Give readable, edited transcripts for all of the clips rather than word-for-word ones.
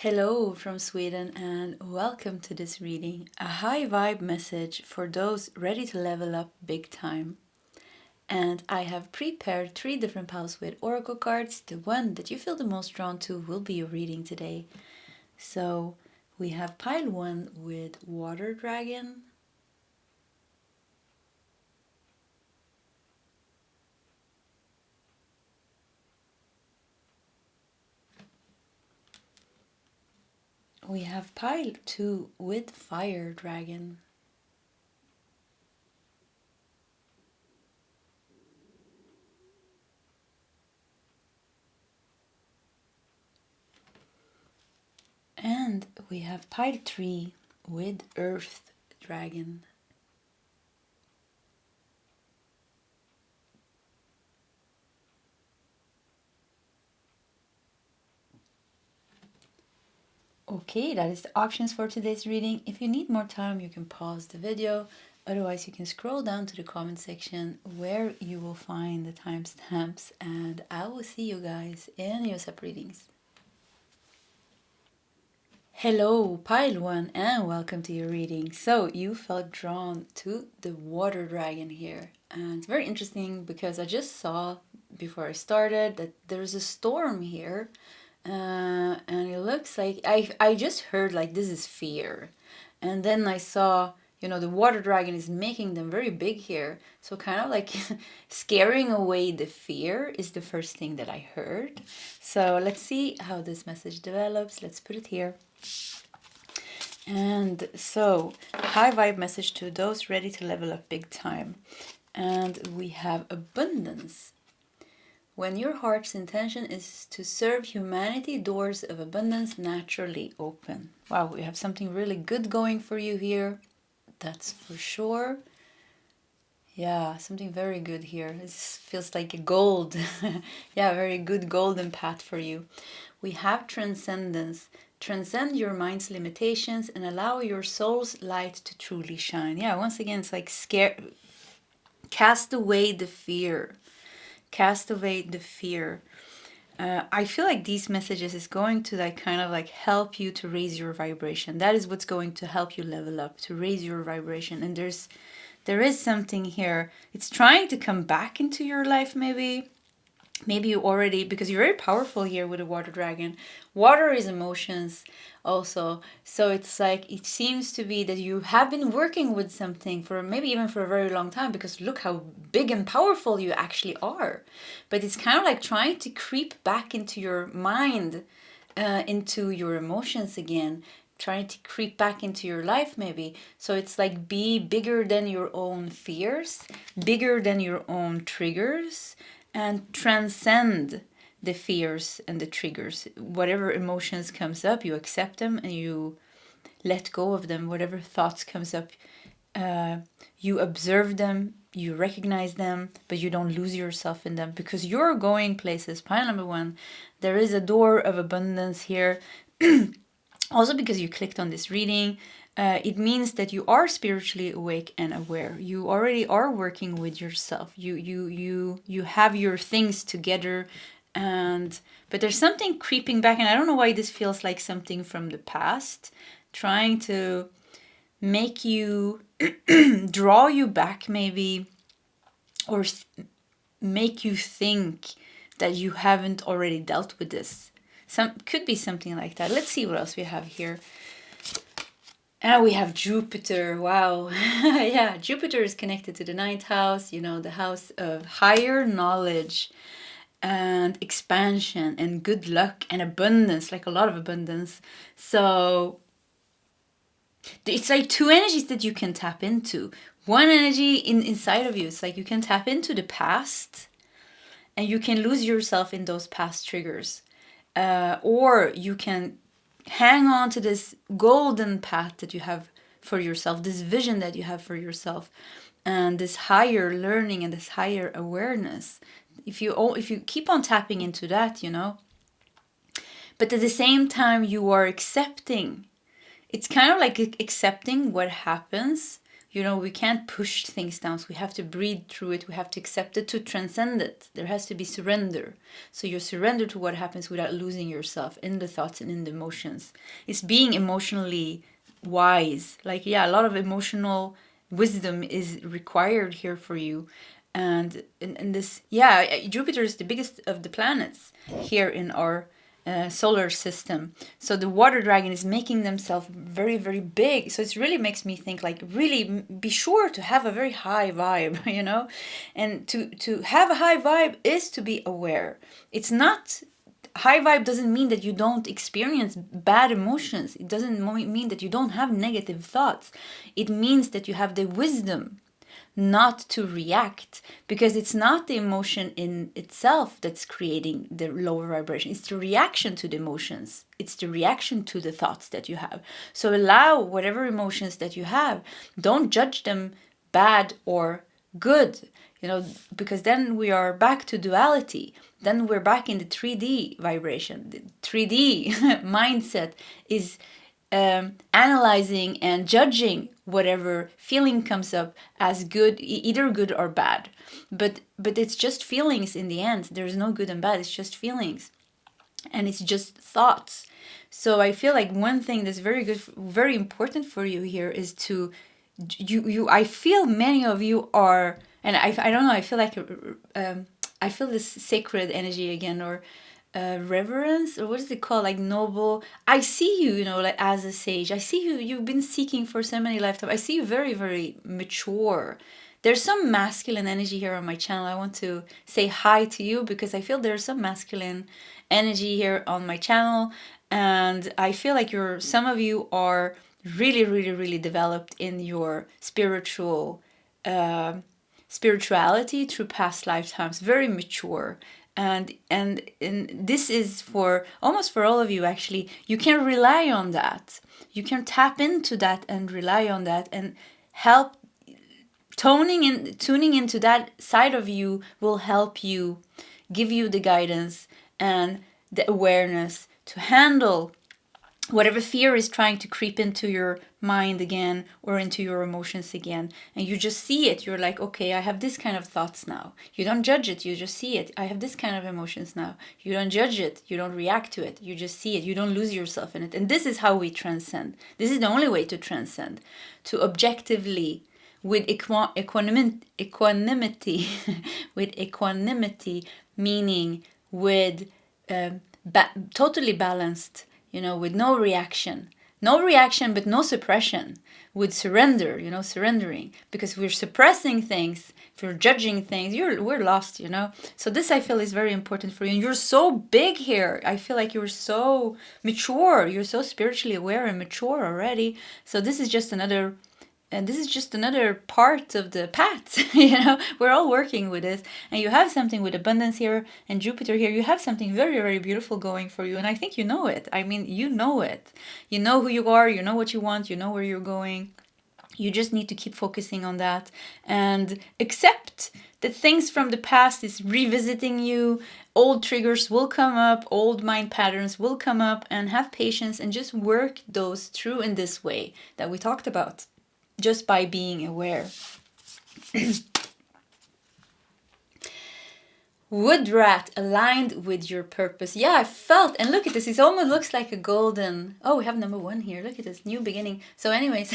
Hello from Sweden and welcome to this reading, a high vibe message for those ready to level up big time. And I have prepared 3 different piles with oracle cards. The one that you feel the most drawn to will be your reading today. So we have pile 1 with water dragon. We have pile 2 with fire dragon. And we have pile 3 with earth dragon. Okay, that is the options for today's reading. If you need more time, you can pause the video. Otherwise, you can scroll down to the comment section where you will find the timestamps, and I will see you guys in your sub readings. Hello, pile 1, and welcome to your reading. So, you felt drawn to the water dragon here, and it's very interesting because I just saw before I started that there's a storm here. And it looks like I just heard like this is fear, and then I saw the water dragon is making them very big here, so kind of like scaring away the fear is the first thing that I heard. So let's see how this message develops. Let's put it here. And so high vibe message to those ready to level up big time, and we have abundance. When your heart's intention is to serve humanity, doors of abundance naturally open. Wow, we have something really good going for you here. That's for sure. Yeah, something very good here. This feels like a gold. Yeah, very good golden path for you. We have transcendence. Transcend your mind's limitations and allow your soul's light to truly shine. Yeah, once again, it's like cast away the fear. Cast away the fear. I feel like these messages is going to kind of help you to raise your vibration. That is what's going to help you level up, to raise your vibration. And there is something here. It's trying to come back into your life, maybe. Maybe you already, because you're very powerful here with the water dragon. Water is emotions also. So it's like, it seems to be that you have been working with something for maybe even for a very long time, because look how big and powerful you actually are. But it's kind of like trying to creep back into your mind, into your emotions again, trying to creep back into your life maybe. So it's like, be bigger than your own fears, bigger than your own triggers, and transcend the fears and the triggers. Whatever emotions comes up, you accept them and you let go of them. Whatever thoughts comes up, you observe them, you recognize them, but you don't lose yourself in them, because you're going places. Pile number 1, there is a door of abundance here. Also, because you clicked on this reading, it means that you are spiritually awake and aware. You already are working with yourself. You have your things together, but there's something creeping back, and I don't know why this feels like something from the past, trying to make you draw you back maybe, or make you think that you haven't already dealt with this. Could be something like that. Let's see what else we have here. And we have Jupiter. Wow. Yeah, Jupiter is connected to the 9th house, the house of higher knowledge and expansion and good luck and abundance, like a lot of abundance. So it's like 2 energies that you can tap into. One energy inside of you, it's like you can tap into the past and you can lose yourself in those past triggers. Or you can hang on to this golden path that you have for yourself, this vision that you have for yourself, and this higher learning and this higher awareness. If you keep on tapping into that, but at the same time you are accepting. It's kind of like accepting what happens. You know, we can't push things down. So we have to breathe through it. We have to accept it to transcend it. There has to be surrender. So you surrender to what happens without losing yourself in the thoughts and in the emotions. It's being emotionally wise. Like, yeah, a lot of emotional wisdom is required here for you. And in this, yeah, Jupiter is the biggest of the planets here in our solar system. So the water dragon is making themselves very, very big. So it really makes me think, like, really be sure to have a very high vibe, you know? And to have a high vibe is to be aware. It's not, high vibe doesn't mean that you don't experience bad emotions. It doesn't mean that you don't have negative thoughts. It means that you have the wisdom not to react, because it's not the emotion in itself that's creating the lower vibration. It's the reaction to the emotions. It's the reaction to the thoughts that you have. So allow whatever emotions that you have. Don't judge them bad or good, you know, because then we are back to duality. Then we're back in the 3D vibration. The 3D mindset is analyzing and judging whatever feeling comes up as good, either good or bad. But it's just feelings in the end. There's no good and bad. It's just feelings, and it's just thoughts. So I feel like one thing that's very good, very important for you here is to I feel many of you are, and I don't know. I feel like I feel this sacred energy again, or reverence, or what is it called, like noble. I see you, you know, like as a sage. I see you've been seeking for so many lifetimes. I see you very, very mature. There's some masculine energy here on my channel. I want to say hi to you because I feel there's some masculine energy here on my channel, and I feel like some of you are really, really, really developed in your spirituality through past lifetimes, very mature. And this is for almost for all of you, actually. You can rely on that. You can tap into that and rely on that, and help tuning into that side of you will help you, give you the guidance and the awareness to handle whatever fear is trying to creep into your mind again, or into your emotions again. And you just see it. You're like, okay, I have this kind of thoughts now. You don't judge it. You just see it. I have this kind of emotions now. You don't judge it. You don't react to it. You just see it. You don't lose yourself in it. And this is how we transcend. This is the only way to transcend. To objectively, with equanimity, with equanimity, meaning with totally balanced, you know, with no reaction, but no suppression, with surrender, you know, surrendering, because we're suppressing things, if we're judging things, we're lost, you know. So this, I feel, is very important for you, and you're so big here. I feel like you're so mature, you're so spiritually aware and mature already. So this is just another part of the path. You know, we're all working with this, and you have something with abundance here and Jupiter here. You have something very, very beautiful going for you, and I think you know it. I mean, you know it. You know who you are. You know what you want. You know where you're going. You just need to keep focusing on that and accept that things from the past is revisiting you. Old triggers will come up, old mind patterns will come up, and have patience and just work those through in this way that we talked about, just by being aware. Wood rat, aligned with your purpose. Yeah, I felt, and look at this, it almost looks like a golden, oh, we have number 1 here, look at this, new beginning. So anyways,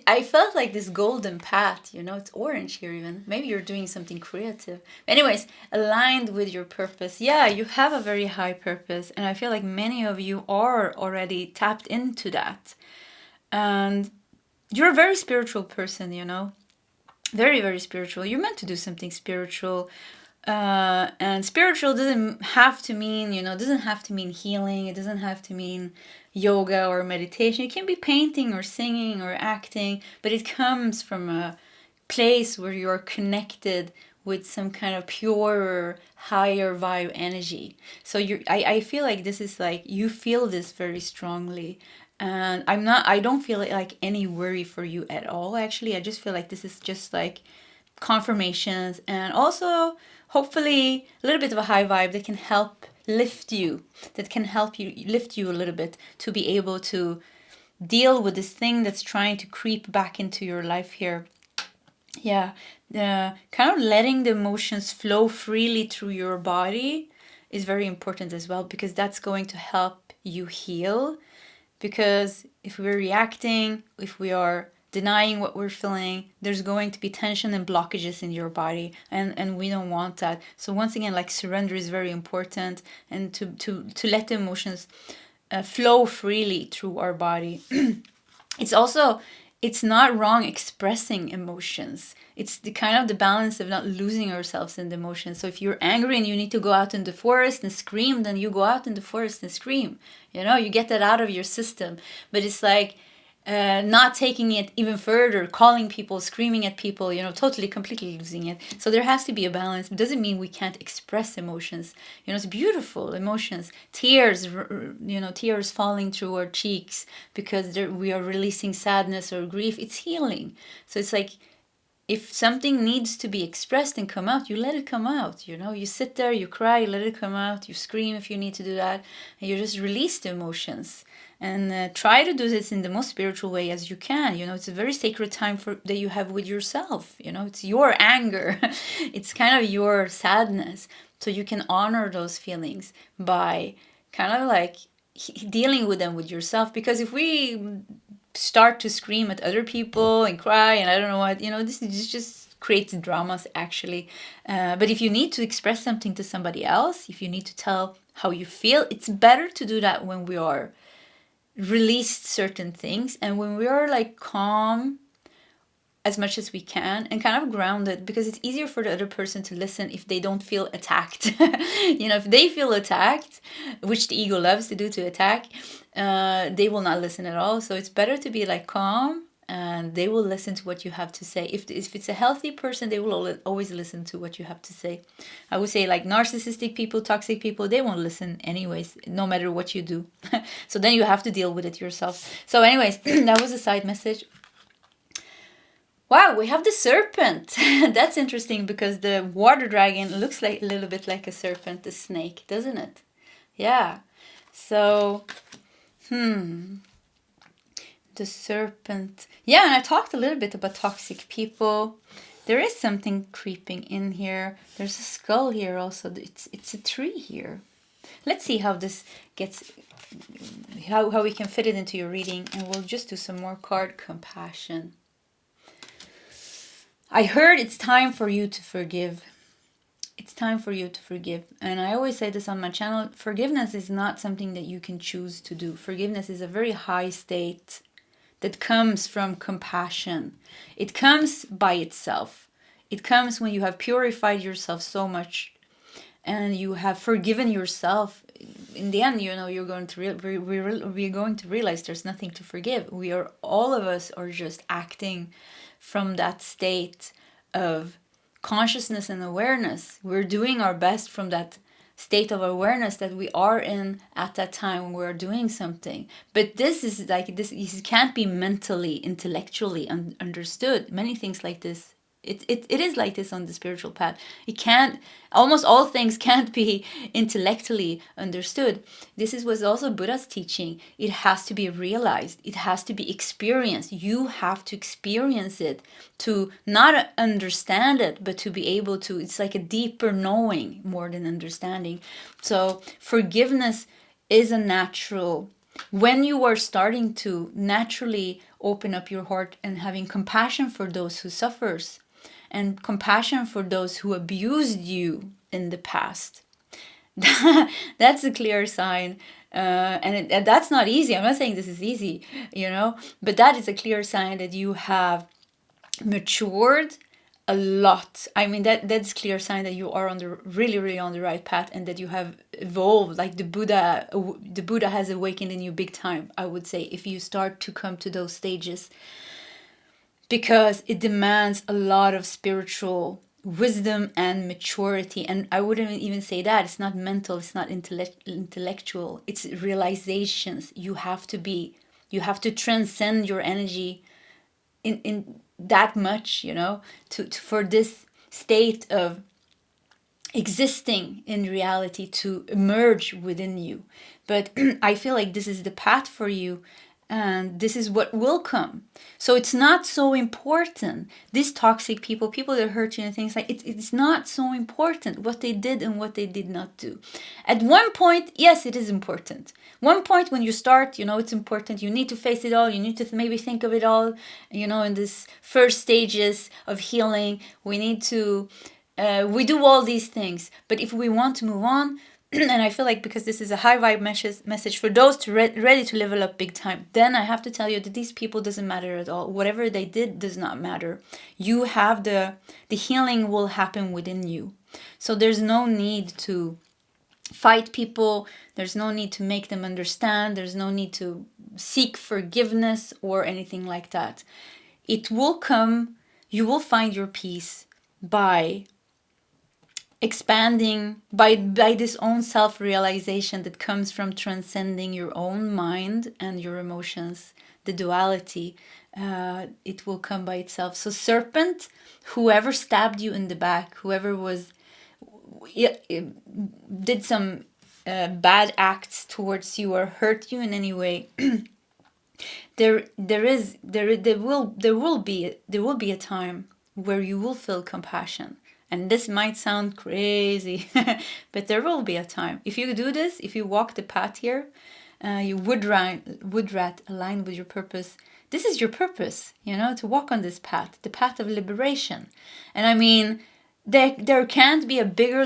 I felt like this golden path, you know, it's orange here even. Maybe you're doing something creative. Anyways, aligned with your purpose. Yeah, you have a very high purpose, and I feel like many of you are already tapped into that. And you're a very spiritual person, you know, very, very spiritual. You're meant to do something spiritual. And spiritual doesn't have to mean, you know, doesn't have to mean healing. It doesn't have to mean yoga or meditation. It can be painting or singing or acting, but it comes from a place where you're connected with some kind of purer, higher vibe energy. So I feel like this is like, you feel this very strongly. And I don't feel like any worry for you at all, actually. I just feel like this is just like confirmations, and also hopefully a little bit of a high vibe that can help lift you, lift you a little bit, to be able to deal with this thing that's trying to creep back into your life here. Yeah, kind of letting the emotions flow freely through your body is very important as well, because that's going to help you heal. Because if we're reacting, if we are denying what we're feeling, there's going to be tension and blockages in your body, and we don't want that. So once again, like, surrender is very important, and to let the emotions flow freely through our body. It's not wrong expressing emotions. It's the kind of the balance of not losing ourselves in the emotions. So if you're angry and you need to go out in the forest and scream, then you go out in the forest and scream. You get that out of your system. But it's like not taking it even further, calling people, screaming at people, totally, completely losing it. So there has to be a balance. It doesn't mean we can't express emotions. It's beautiful emotions. Tears, tears falling through our cheeks because we are releasing sadness or grief. It's healing. So it's like, if something needs to be expressed and come out, you let it come out. You sit there, you cry, you let it come out, you scream if you need to do that, and you just release the emotions. And try to do this in the most spiritual way as you can. It's a very sacred time that you have with yourself. It's your anger. It's kind of your sadness. So you can honor those feelings by kind of like dealing with them with yourself. Because if we start to scream at other people and cry and I don't know what, this just creates dramas, actually. But if you need to express something to somebody else, if you need to tell how you feel, it's better to do that when we are released certain things, and when we are like calm as much as we can and kind of grounded, because it's easier for the other person to listen if they don't feel attacked. If they feel attacked, which the ego loves to do, to attack, they will not listen at all. So it's better to be like calm, and they will listen to what you have to say. If it's a healthy person, they will always listen to what you have to say. I would say, like, narcissistic people, toxic people, they won't listen anyways, no matter what you do. So then you have to deal with it yourself. So anyways, that was a side message. Wow, we have the serpent. That's interesting, because the water dragon looks like a little bit like a serpent, a snake, doesn't it? Yeah. So, the serpent. Yeah, and I talked a little bit about toxic people. There is something creeping in here. There's a skull here also. It's a tree here. Let's see how this gets, how we can fit it into your reading, and we'll just do some more card compassion. I heard it's time for you to forgive. It's time for you to forgive. And I always say this on my channel, forgiveness is not something that you can choose to do. Forgiveness is a very high state that comes from compassion. It comes by itself. It comes when you have purified yourself so much and you have forgiven yourself. In the end, you're going to we're going to realize there's nothing to forgive. All of us are just acting from that state of consciousness and awareness. We're doing our best from that state of awareness that we are in at that time when we're doing something. But this can't be mentally, intellectually understood. Many things like this, it is like this on the spiritual path. Almost all things can't be intellectually understood. This was also Buddha's teaching. It has to be realized. It has to be experienced. You have to experience it to not understand it, but to be able to. It's like a deeper knowing more than understanding. So forgiveness is a natural. When you are starting to naturally open up your heart and having compassion for those who suffers, and compassion for those who abused you in the past, that's a clear sign. And that's not easy. I'm not saying this is easy, but that is a clear sign that you have matured a lot. I mean, that's a clear sign that you are really on the right path, and that you have evolved. Like the Buddha has awakened in you big time, I would say, if you start to come to those stages. Because it demands a lot of spiritual wisdom and maturity. And I wouldn't even say that. It's not mental, it's not intellectual. It's realizations. You have to transcend your energy in that much, for this state of existing in reality to emerge within you. But I feel like this is the path for you. and this is what will come. So it's not so important. These toxic people that hurt you and things like it's not so important what they did and what they did not do. At one point, yes, it is important. One point when you start, it's important. You need to face it all. You need to maybe think of it all. In this first stages of healing, we need to, we do all these things. But if we want to move on, and I feel like because this is a high vibe message for those ready to level up big time, then I have to tell you that these people doesn't matter at all. Whatever they did does not matter. You have the healing will happen within you. So there's no need to fight people. There's no need to make them understand. There's no need to seek forgiveness or anything like that. It will come. You will find your peace by expanding, by this own self-realization that comes from transcending your own mind and your emotions, the duality. It will come by itself. So serpent, whoever stabbed you in the back, whoever did some bad acts towards you or hurt you in any way, there will be a time where you will feel compassion. And this might sound crazy, but there will be a time. If you do this, if you walk the path here, you wood rat aligned with your purpose. This is your purpose, to walk on this path, the path of liberation. And I mean, there can't be a bigger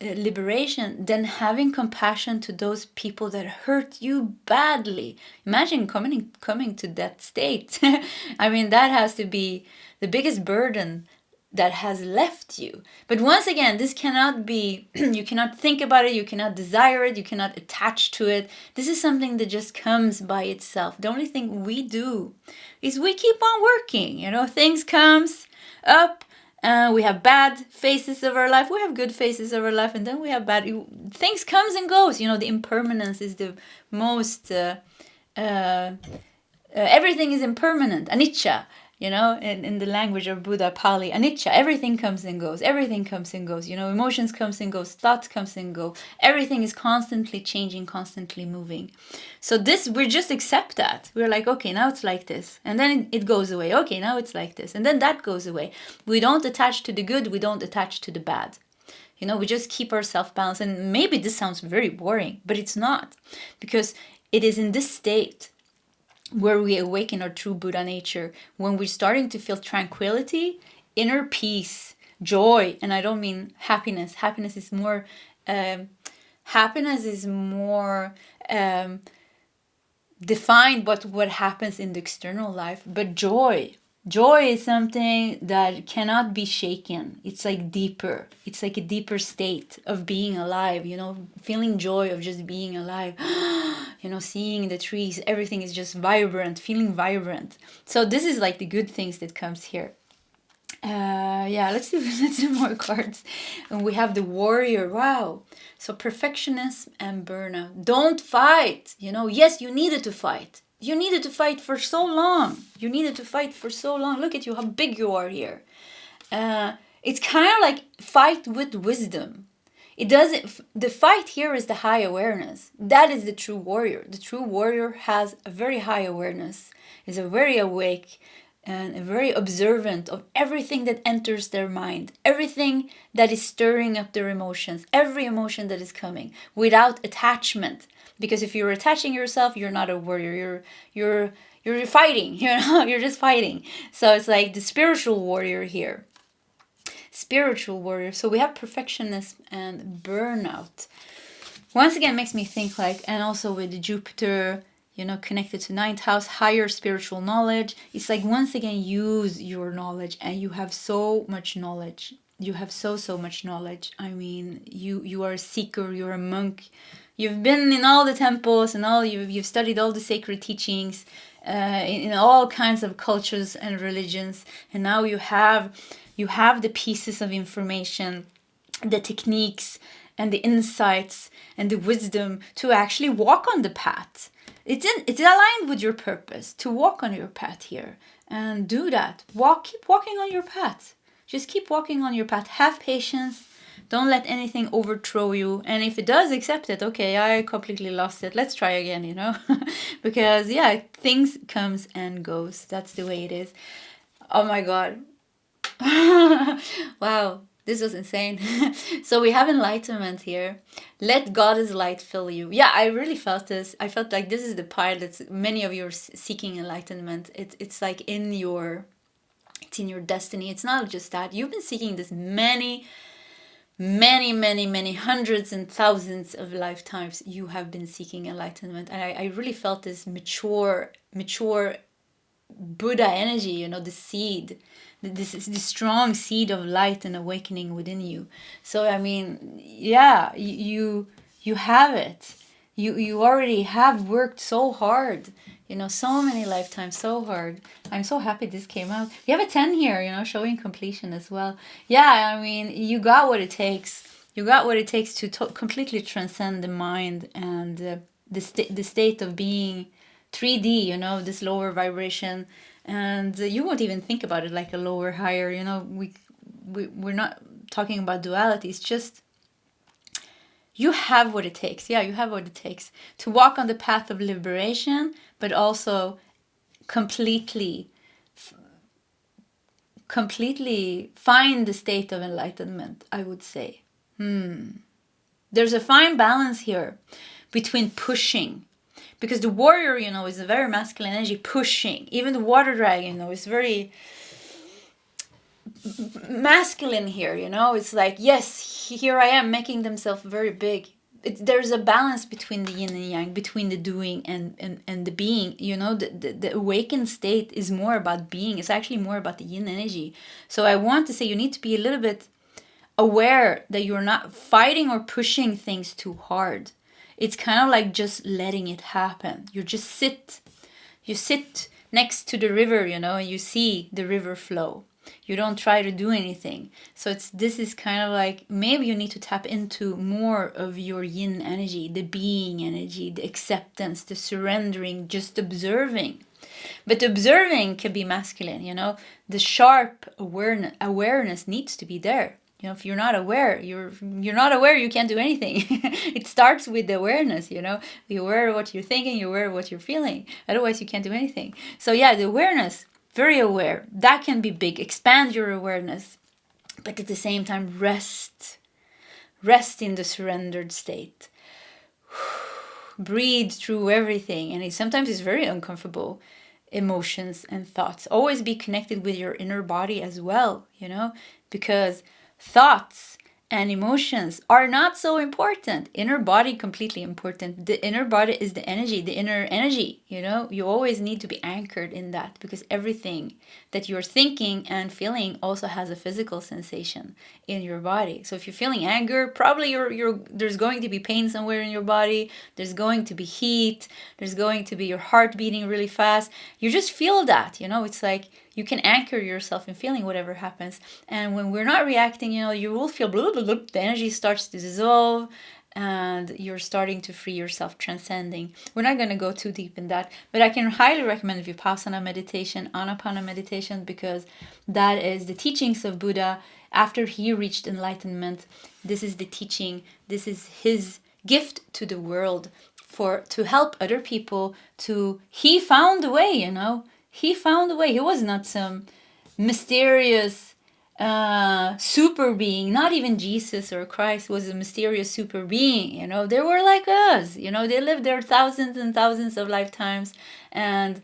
liberation than having compassion to those people that hurt you badly. Imagine coming to that state. I mean, that has to be the biggest burden that has left you. But once again, this cannot be, you cannot think about it, you cannot desire it, you cannot attach to it. This is something that just comes by itself. The only thing we do is we keep on working. Things comes up, we have bad phases of our life, we have good phases of our life, and then we have bad, things comes and goes. The impermanence is the most, everything is impermanent, anicca. In the language of Buddha, Pali, anicca, everything comes and goes, emotions comes and goes, thoughts comes and go, everything is constantly changing, constantly moving. So we just accept that. We're like, okay, now it's like this, and then it goes away. Okay, now it's like this, and then that goes away. We don't attach to the good, we don't attach to the bad. We just keep ourselves balanced. And maybe this sounds very boring, but it's not, because it is in this state where we awaken our true Buddha nature, when we're starting to feel tranquility, inner peace, joy. And I don't mean happiness. Happiness is more defined what happens in the external life. But joy is something that cannot be shaken. It's like deeper. It's like a deeper state of being alive, feeling joy of just being alive. Seeing the trees, everything is just vibrant, feeling vibrant. So this is like the good things that comes here. Let's do more cards. And we have the warrior. Wow. So perfectionism and burnout. Don't fight. Yes, you needed to fight. You needed to fight for so long. Look at you, how big you are here. It's kind of like fight with wisdom. The fight here is the high awareness. That is the true warrior. The true warrior has a very high awareness, is a very awake and a very observant of everything that enters their mind, everything that is stirring up their emotions, every emotion that is coming without attachment. Because if you're attaching yourself, you're not a warrior. You're fighting. You're just fighting. So it's like the spiritual warrior here. Spiritual warrior. So we have perfectionism and burnout. Once again, makes me think and also with Jupiter, connected to 9th house, higher spiritual knowledge. It's like, once again, use your knowledge, and you have so much knowledge. You have so much knowledge. I mean, you are a seeker, you're a monk. You've been in all the temples and you've studied all the sacred teachings in all kinds of cultures and religions. And now you have the pieces of information, the techniques and the insights and the wisdom to actually walk on the path. It's aligned with your purpose to walk on your path here, and do that. Keep walking on your path. Just keep walking on your path. Have patience. Don't let anything overthrow you. And if it does, accept it. Okay, I completely lost it. Let's try again, you know? Because, yeah, things comes and goes. That's the way it is. Oh my God. Wow, this was insane. So we have enlightenment here. Let God's light fill you. Yeah, I really felt this. I felt like this is the part that's many of you are seeking enlightenment. It's like in your destiny. It's not just that. You've been seeking this many hundreds and thousands of lifetimes. You have been seeking enlightenment. And I really felt this mature Buddha energy, you know, the seed, this is the strong seed of light and awakening within you. So I mean, yeah, you have it. You already have worked so hard, you know, so many lifetimes, so hard. I'm so happy this came out. You have a 10 here, you know, showing completion as well. Yeah, I mean, you got what it takes. You got what it takes to completely transcend the mind and the state of being 3D, you know, this lower vibration. And you won't even think about it like a lower, higher, you know, we're not talking about duality. It's just, you have what it takes. Yeah, you have what it takes to walk on the path of liberation, but also completely find the state of enlightenment, I would say. There's a fine balance here between pushing, because the warrior, you know, is a very masculine energy, pushing. Even the water dragon, you know, is very masculine here, you know. It's like, yes, here I am, making themselves very big. There's a balance between the yin and yang, between the doing and the being, you know. The awakened state is more about being. It's actually more about the yin energy. So I want to say you need to be a little bit aware that you're not fighting or pushing things too hard. It's kind of like just letting it happen. You sit next to the river, you know, and you see the river flow. You don't try to do anything. So this is kind of like, maybe you need to tap into more of your yin energy, the being energy, the acceptance, the surrendering, just observing. But observing can be masculine, you know. The sharp awareness needs to be there. You know, if you're not aware, you're not aware, you can't do anything. It starts with the awareness, you know. Be aware of what you're thinking, you're aware of what you're feeling. Otherwise, you can't do anything. So yeah, the awareness, very aware. That can be big. Expand your awareness. But at the same time, rest. Rest in the surrendered state. Breathe through everything. And sometimes it's very uncomfortable. Emotions and thoughts. Always be connected with your inner body as well, you know. Because thoughts and emotions are not so important. Inner body, completely important. The inner body is the inner energy, you know. You always need to be anchored in that, because everything that you're thinking and feeling also has a physical sensation in your body. So if you're feeling anger, probably there's going to be pain somewhere in your body. There's going to be heat. There's going to be your heart beating really fast. You just feel that, you know. It's like you can anchor yourself in feeling whatever happens. And when we're not reacting, you know, you will feel blah, blah, blah, the energy starts to dissolve and you're starting to free yourself, transcending. We're not going to go too deep in that, but I can highly recommend Vipassana meditation, Anapana meditation, because that is the teachings of Buddha after he reached enlightenment. This is the teaching. This is his gift to the world to help other people he found a way, you know. He found a way. He was not some mysterious super being. Not even Jesus or Christ was a mysterious super being, you know. They were like us, you know. They lived their thousands and thousands of lifetimes, and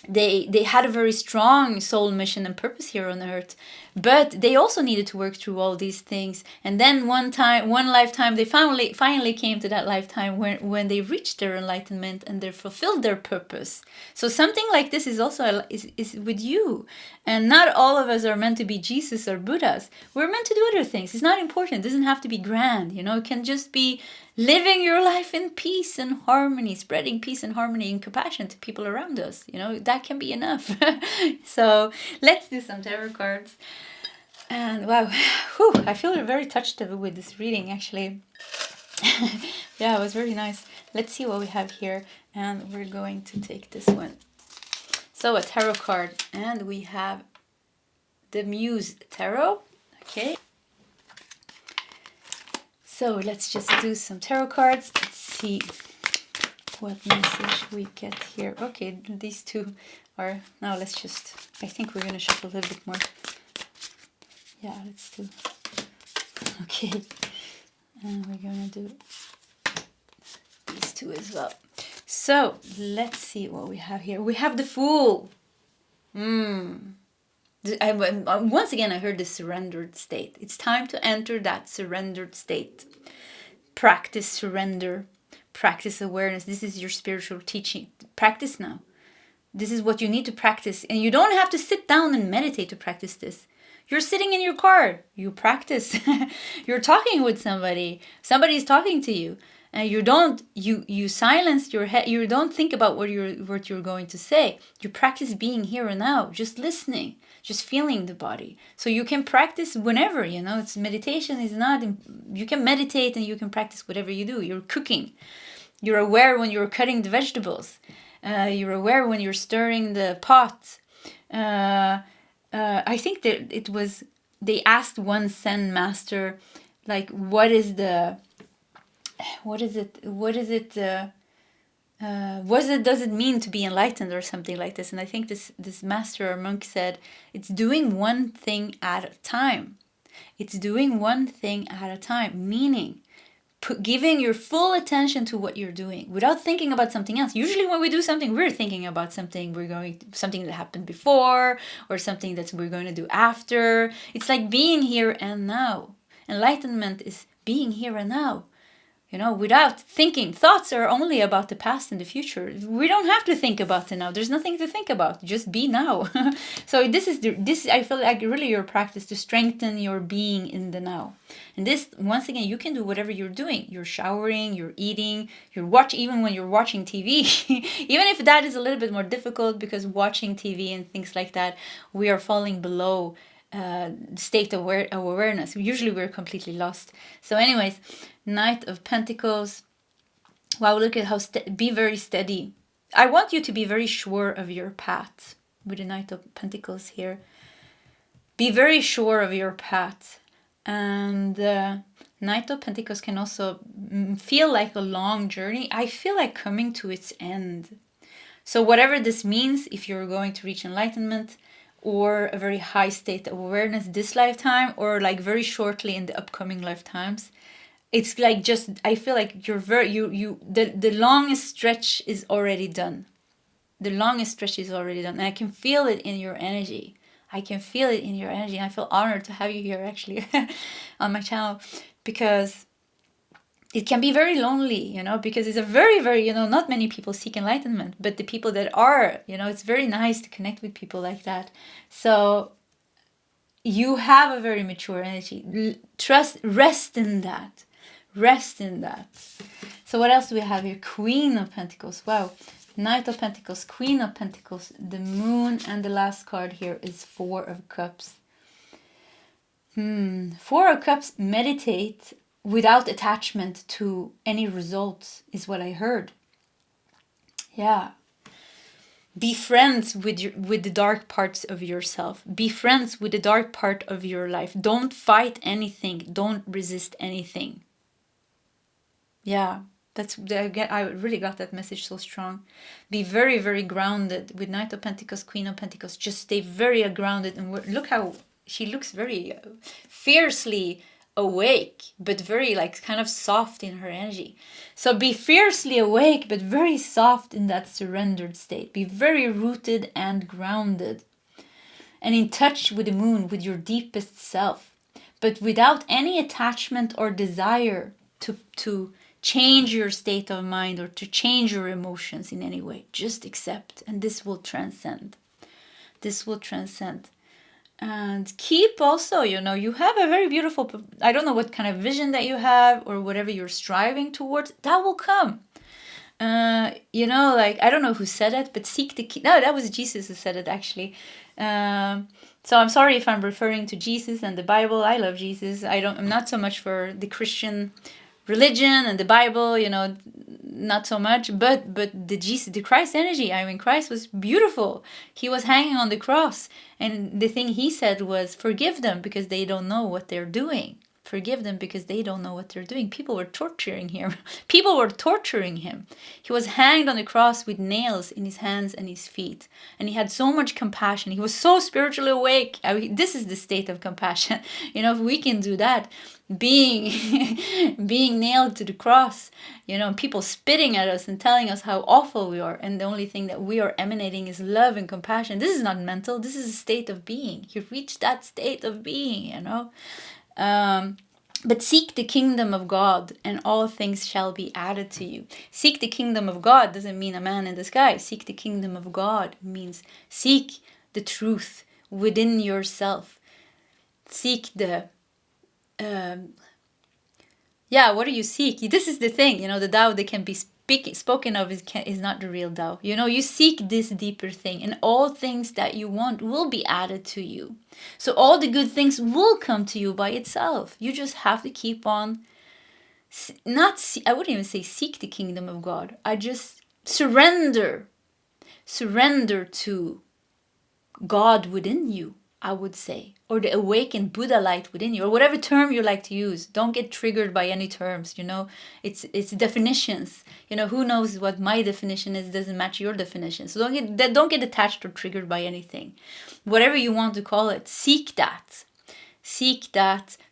they had a very strong soul mission and purpose here on earth. But they also needed to work through all these things. And then one lifetime, they finally came to that lifetime when they reached their enlightenment and they fulfilled their purpose. So something like this is also is with you. And not all of us are meant to be Jesus or Buddhas. We're meant to do other things. It's not important. It doesn't have to be grand. You know, it can just be living your life in peace and harmony, spreading peace and harmony and compassion to people around us. You know, that can be enough. So let's do some tarot cards. And wow, whew, I feel very touched with this reading, actually. Yeah, it was very nice. Let's see what we have here. And we're going to take this one. So a tarot card. And we have the Muse Tarot. Okay. So let's just do some tarot cards. Let's see what message we get here. Okay, these two are... Now let's just... I think we're going to shuffle a little bit more. Yeah, let's do... Okay. And we're going to do these two as well. So let's see what we have here. We have the Fool. Once again, I heard the surrendered state. It's time to enter that surrendered state. Practice surrender. Practice awareness. This is your spiritual teaching. Practice now. This is what you need to practice. And you don't have to sit down and meditate to practice this. You're sitting in your car. You practice. You're talking with somebody. Somebody's talking to you. And you silence your head. You don't think about what you're going to say. You practice being here and now, just listening, just feeling the body. So you can practice whenever, it's meditation is not, you can meditate and you can practice whatever you do. You're cooking. You're aware when you're cutting the vegetables. You're aware when you're stirring the pot. I think that they asked one Zen master, like, does it mean to be enlightened or something like this? And I think this master or monk said, it's doing one thing at a time. It's doing one thing at a time, meaning giving your full attention to what you're doing without thinking about something else. Usually when we do something, we're thinking about something something that happened before or something that we're going to do after. It's like being here and now. Enlightenment is being here and now. Without thinking. Thoughts are only about the past and the future. We don't have to think about the now. There's nothing to think about. Just be now. So this I feel like really your practice to strengthen your being in the now. And this, once again, you can do whatever you're doing. You're showering, you're eating, even when you're watching TV. Even if that is a little bit more difficult, because watching TV and things like that, we are falling below state of awareness. Usually we're completely lost. So anyways, Knight of Pentacles. Wow, look at how be very steady. I want you to be very sure of your path with the Knight of Pentacles here. Be very sure of your path. And Knight of Pentacles can also feel like a long journey. I feel like coming to its end. So whatever this means, if you're going to reach enlightenment, or a very high state of awareness this lifetime, or like very shortly in the upcoming lifetimes, it's like I feel like the longest stretch is already done. The longest stretch is already done. And I can feel it in your energy. I feel honored to have you here actually on my channel, because it can be very lonely, because it's a very, very, not many people seek enlightenment, but the people that are, it's very nice to connect with people like that. So you have a very mature energy. Rest in that. So what else do we have here? Queen of Pentacles. Wow. Knight of Pentacles, Queen of Pentacles, the Moon, and the last card here is Four of Cups. Four of Cups, meditate without attachment to any results is what I heard. Yeah. Be friends with the dark parts of yourself. Be friends with the dark part of your life. Don't fight anything. Don't resist anything. Yeah. I really got that message so strong. Be very, very grounded with Knight of Pentacles, Queen of Pentacles. Just stay very grounded. And look how she looks very fiercely awake, but very kind of soft in her energy. So be fiercely awake, but very soft in that surrendered state. Be very rooted and grounded. And in touch with the moon, with your deepest self. But without any attachment or desire to change your state of mind or to change your emotions in any way. Just accept, and this will transcend. And keep also, you have a very beautiful, I don't know what kind of vision that you have or whatever you're striving towards, that will come. I don't know who said it, but seek the key. No, that was Jesus who said it actually. So I'm sorry if I'm referring to Jesus and the Bible. I love Jesus. I'm not so much for the Christian religion and the Bible, not so much, but the Christ energy. I mean, Christ was beautiful. He was hanging on the cross, and the thing he said was, forgive them because they don't know what they're doing. forgive them because they don't know what they're doing. People were torturing him. People were torturing him. He was hanged on the cross with nails in his hands and his feet. And he had so much compassion. He was so spiritually awake. I mean, this is the state of compassion. If we can do that, being being nailed to the cross, people spitting at us and telling us how awful we are, and the only thing that we are emanating is love and compassion. This is not mental. This is a state of being. You reach that state of being, but seek the kingdom of God, and all things shall be added to you. Seek the kingdom of God doesn't mean a man in the sky. Seek the kingdom of God means seek the truth within yourself. Seek the what do you seek? This is the thing, the Tao that can be spoken of is not the real Tao. You seek this deeper thing, and all things that you want will be added to you. So all the good things will come to you by itself. You just have to keep on, I wouldn't even say seek the kingdom of God. I just surrender to God within you, I would say, or the awakened Buddha light within you, or whatever term you like to use. Don't get triggered by any terms, it's definitions. Who knows what my definition is doesn't match your definition. So don't get attached or triggered by anything. Whatever you want to call it, seek that,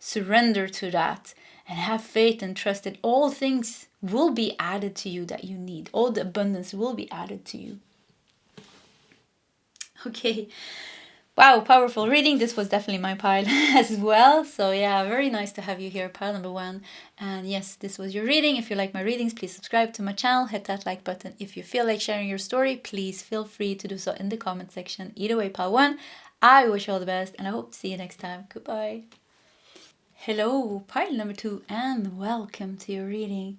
surrender to that, and have faith and trust that all things will be added to you that you need. All the abundance will be added to you. Okay. Wow, powerful reading. This was definitely my pile as well. So yeah, very nice to have you here, pile number 1. And yes, this was your reading. If you like my readings, please subscribe to my channel. Hit that like button. If you feel like sharing your story, please feel free to do so in the comment section. Either way, pile 1, I wish you all the best, and I hope to see you next time. Goodbye. Hello, pile number 2, and welcome to your reading.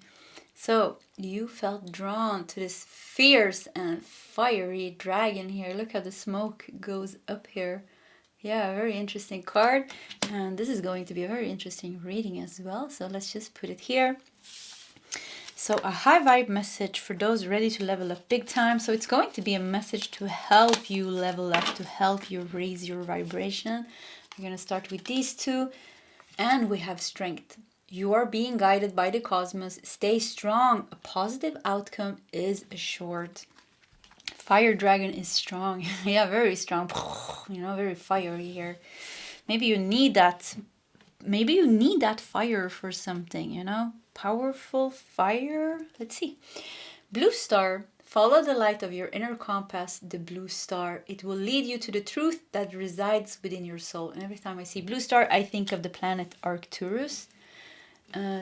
So you felt drawn to this fierce and fiery dragon here. Look how the smoke goes up here. Yeah, very interesting card. And this is going to be a very interesting reading as well. So let's just put it here. So a high vibe message for those ready to level up big time. So it's going to be a message to help you level up, to help you raise your vibration. We're going to start with these two. And we have strength. You are being guided by the cosmos. Stay strong. A positive outcome is assured. Fire dragon is strong. Yeah, very strong. Very fiery here. Maybe you need that. Maybe you need that fire for something, Powerful fire. Let's see. Blue star. Follow the light of your inner compass, the blue star. It will lead you to the truth that resides within your soul. And every time I see blue star, I think of the planet Arcturus.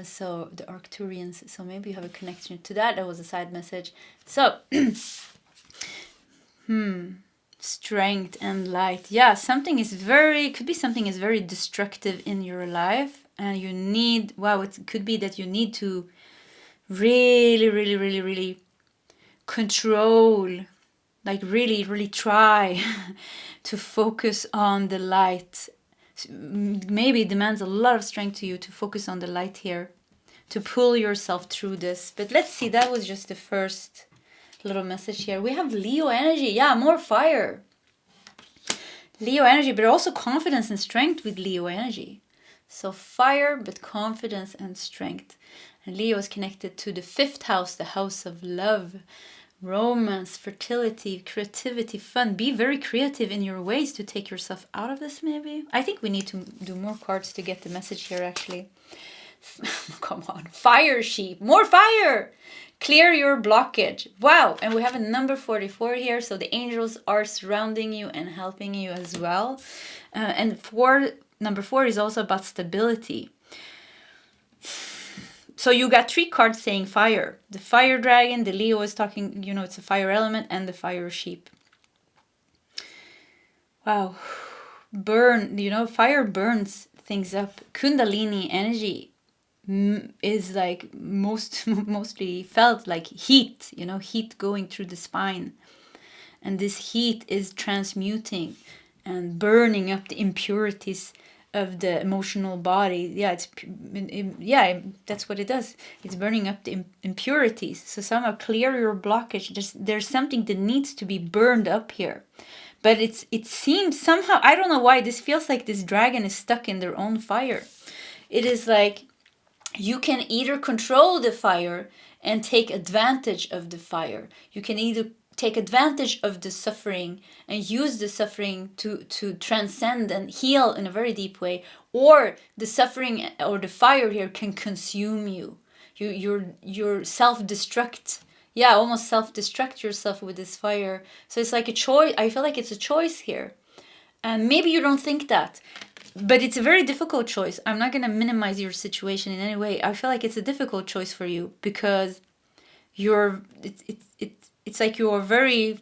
So the Arcturians, so maybe you have a connection to that. That was a side message. So strength and light. Yeah, could be something is very destructive in your life, and you need, it could be that you need to really, really, really, really control, like really, really try to focus on the light. Maybe it demands a lot of strength to you to focus on the light here, to pull yourself through this. But let's see, that was just the first little message here. We have Leo energy. Yeah, more fire. Leo energy, but also confidence and strength with Leo energy. So fire, but confidence and strength. And Leo is connected to the 5th house, the house of love, romance, fertility, creativity, fun. Be very creative in your ways to take yourself out of this, maybe. I think we need to do more cards to get the message here, actually. Come on. Fire sheep. More fire. Clear your blockage. Wow. And we have a number 44 here. So the angels are surrounding you and helping you as well. And number 4 is also about stability. So you got 3 cards saying fire. The fire dragon, the Leo is talking, it's a fire element, and the fire sheep. Wow. Burn, fire burns things up. Kundalini energy is like mostly felt like heat, heat going through the spine. And this heat is transmuting and burning up the impurities of the emotional body. That's what it does. It's burning up the impurities. So somehow clear your blockage. There's something that needs to be burned up here. But it seems somehow, I don't know why, this feels like this dragon is stuck in their own fire. it is like you can either control the fire and take advantage of the fire. You can either take advantage of the suffering and use the suffering to transcend and heal in a very deep way, or the suffering or the fire here can consume you. You're self-destruct. Yeah, almost self-destruct yourself with this fire. So it's like a choice. I feel like it's a choice here. And maybe you don't think that, but it's a very difficult choice. I'm not going to minimize your situation in any way. I feel like it's a difficult choice for you because it's like you're burning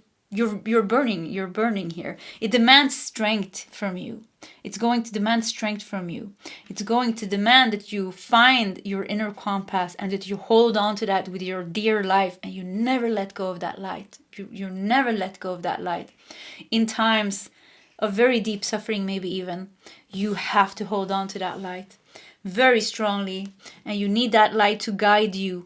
here. It demands strength from you. It's going to demand strength from you. It's going to demand that you find your inner compass and that you hold on to that with your dear life, and you never let go of that light. You never let go of that light. In times of very deep suffering, maybe even, you have to hold on to that light very strongly, and you need that light to guide you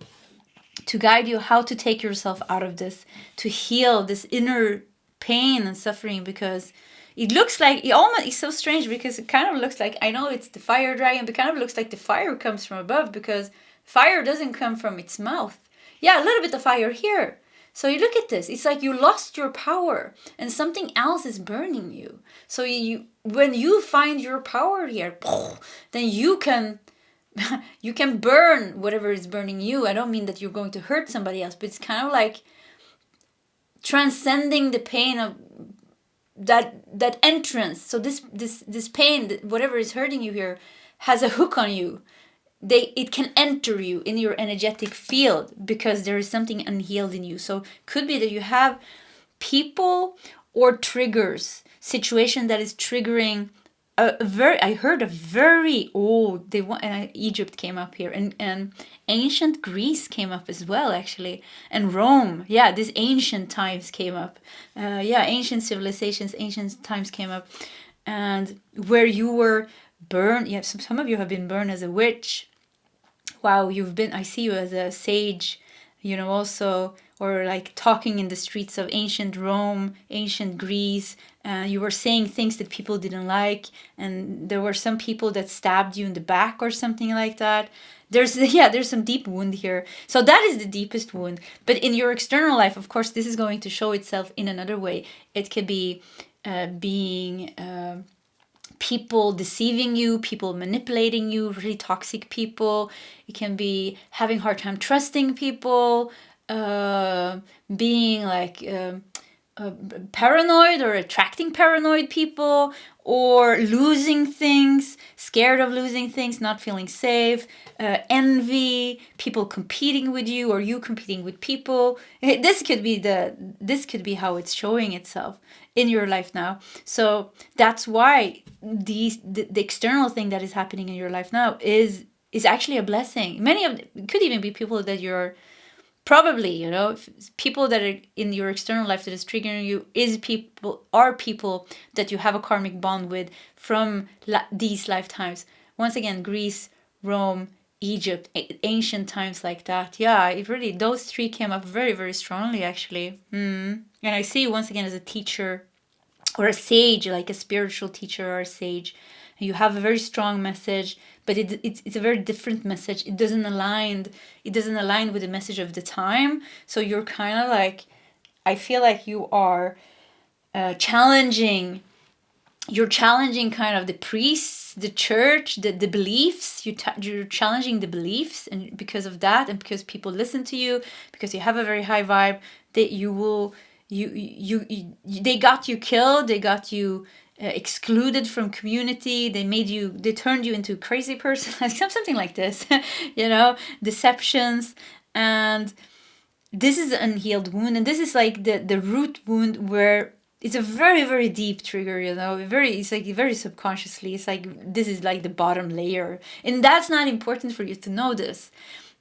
how to take yourself out of this, to heal this inner pain and suffering, because it looks like, it's so strange because it kind of looks like, I know it's the fire dragon, but it kind of looks like the fire comes from above, because fire doesn't come from its mouth. Yeah, a little bit of fire here. So you look at this, it's like you lost your power and something else is burning you. So when you find your power here, then you can burn whatever is burning you. I don't mean that you're going to hurt somebody else, but it's kind of like transcending the pain of that entrance. So this pain, whatever is hurting you here, has a hook on you. It can enter you in your energetic field because there is something unhealed in you. So could be that you have people or triggers, situation that is triggering I heard a very old, Egypt came up here, and ancient Greece came up as well, actually, and Rome. Yeah, these ancient times came up. Ancient civilizations, ancient times came up, and where you were burned. Yeah, some of you have been burned as a witch. Wow, I see you as a sage, also, or like talking in the streets of ancient Rome, ancient Greece. You were saying things that people didn't like, and there were some people that stabbed you in the back or something like that. There's some deep wound here. So that is the deepest wound. But in your external life, of course, this is going to show itself in another way. It could be being people deceiving you, people manipulating you, really toxic people. It can be having a hard time trusting people, being like paranoid or attracting paranoid people, or losing things, scared of losing things, not feeling safe, envy, people competing with you or you competing with people. This could be how it's showing itself in your life now. So that's why the external thing that is happening in your life now is actually a blessing. Many of it could even be people that you're probably, people that are in your external life that is triggering you are people that you have a karmic bond with from these lifetimes. Once again, Greece, Rome, Egypt, ancient times like that. Yeah, it really, those three came up very, very strongly, actually. And I see you once again as a teacher or a sage, like a spiritual teacher or a sage. You have a very strong message, but it's a very different message. It doesn't align with the message of the time. So you're kind of like, I feel like you are challenging. You're challenging kind of the priests, the church, the beliefs. You're challenging the beliefs, and because of that, and because people listen to you, because you have a very high vibe, that you will they got you killed. They got you excluded from community. They turned you into a crazy person, like something like this, deceptions. And this is an unhealed wound, and this is like the root wound, where it's a very, very deep trigger, it's like very subconsciously. It's like this is like the bottom layer, and that's not important for you to know this.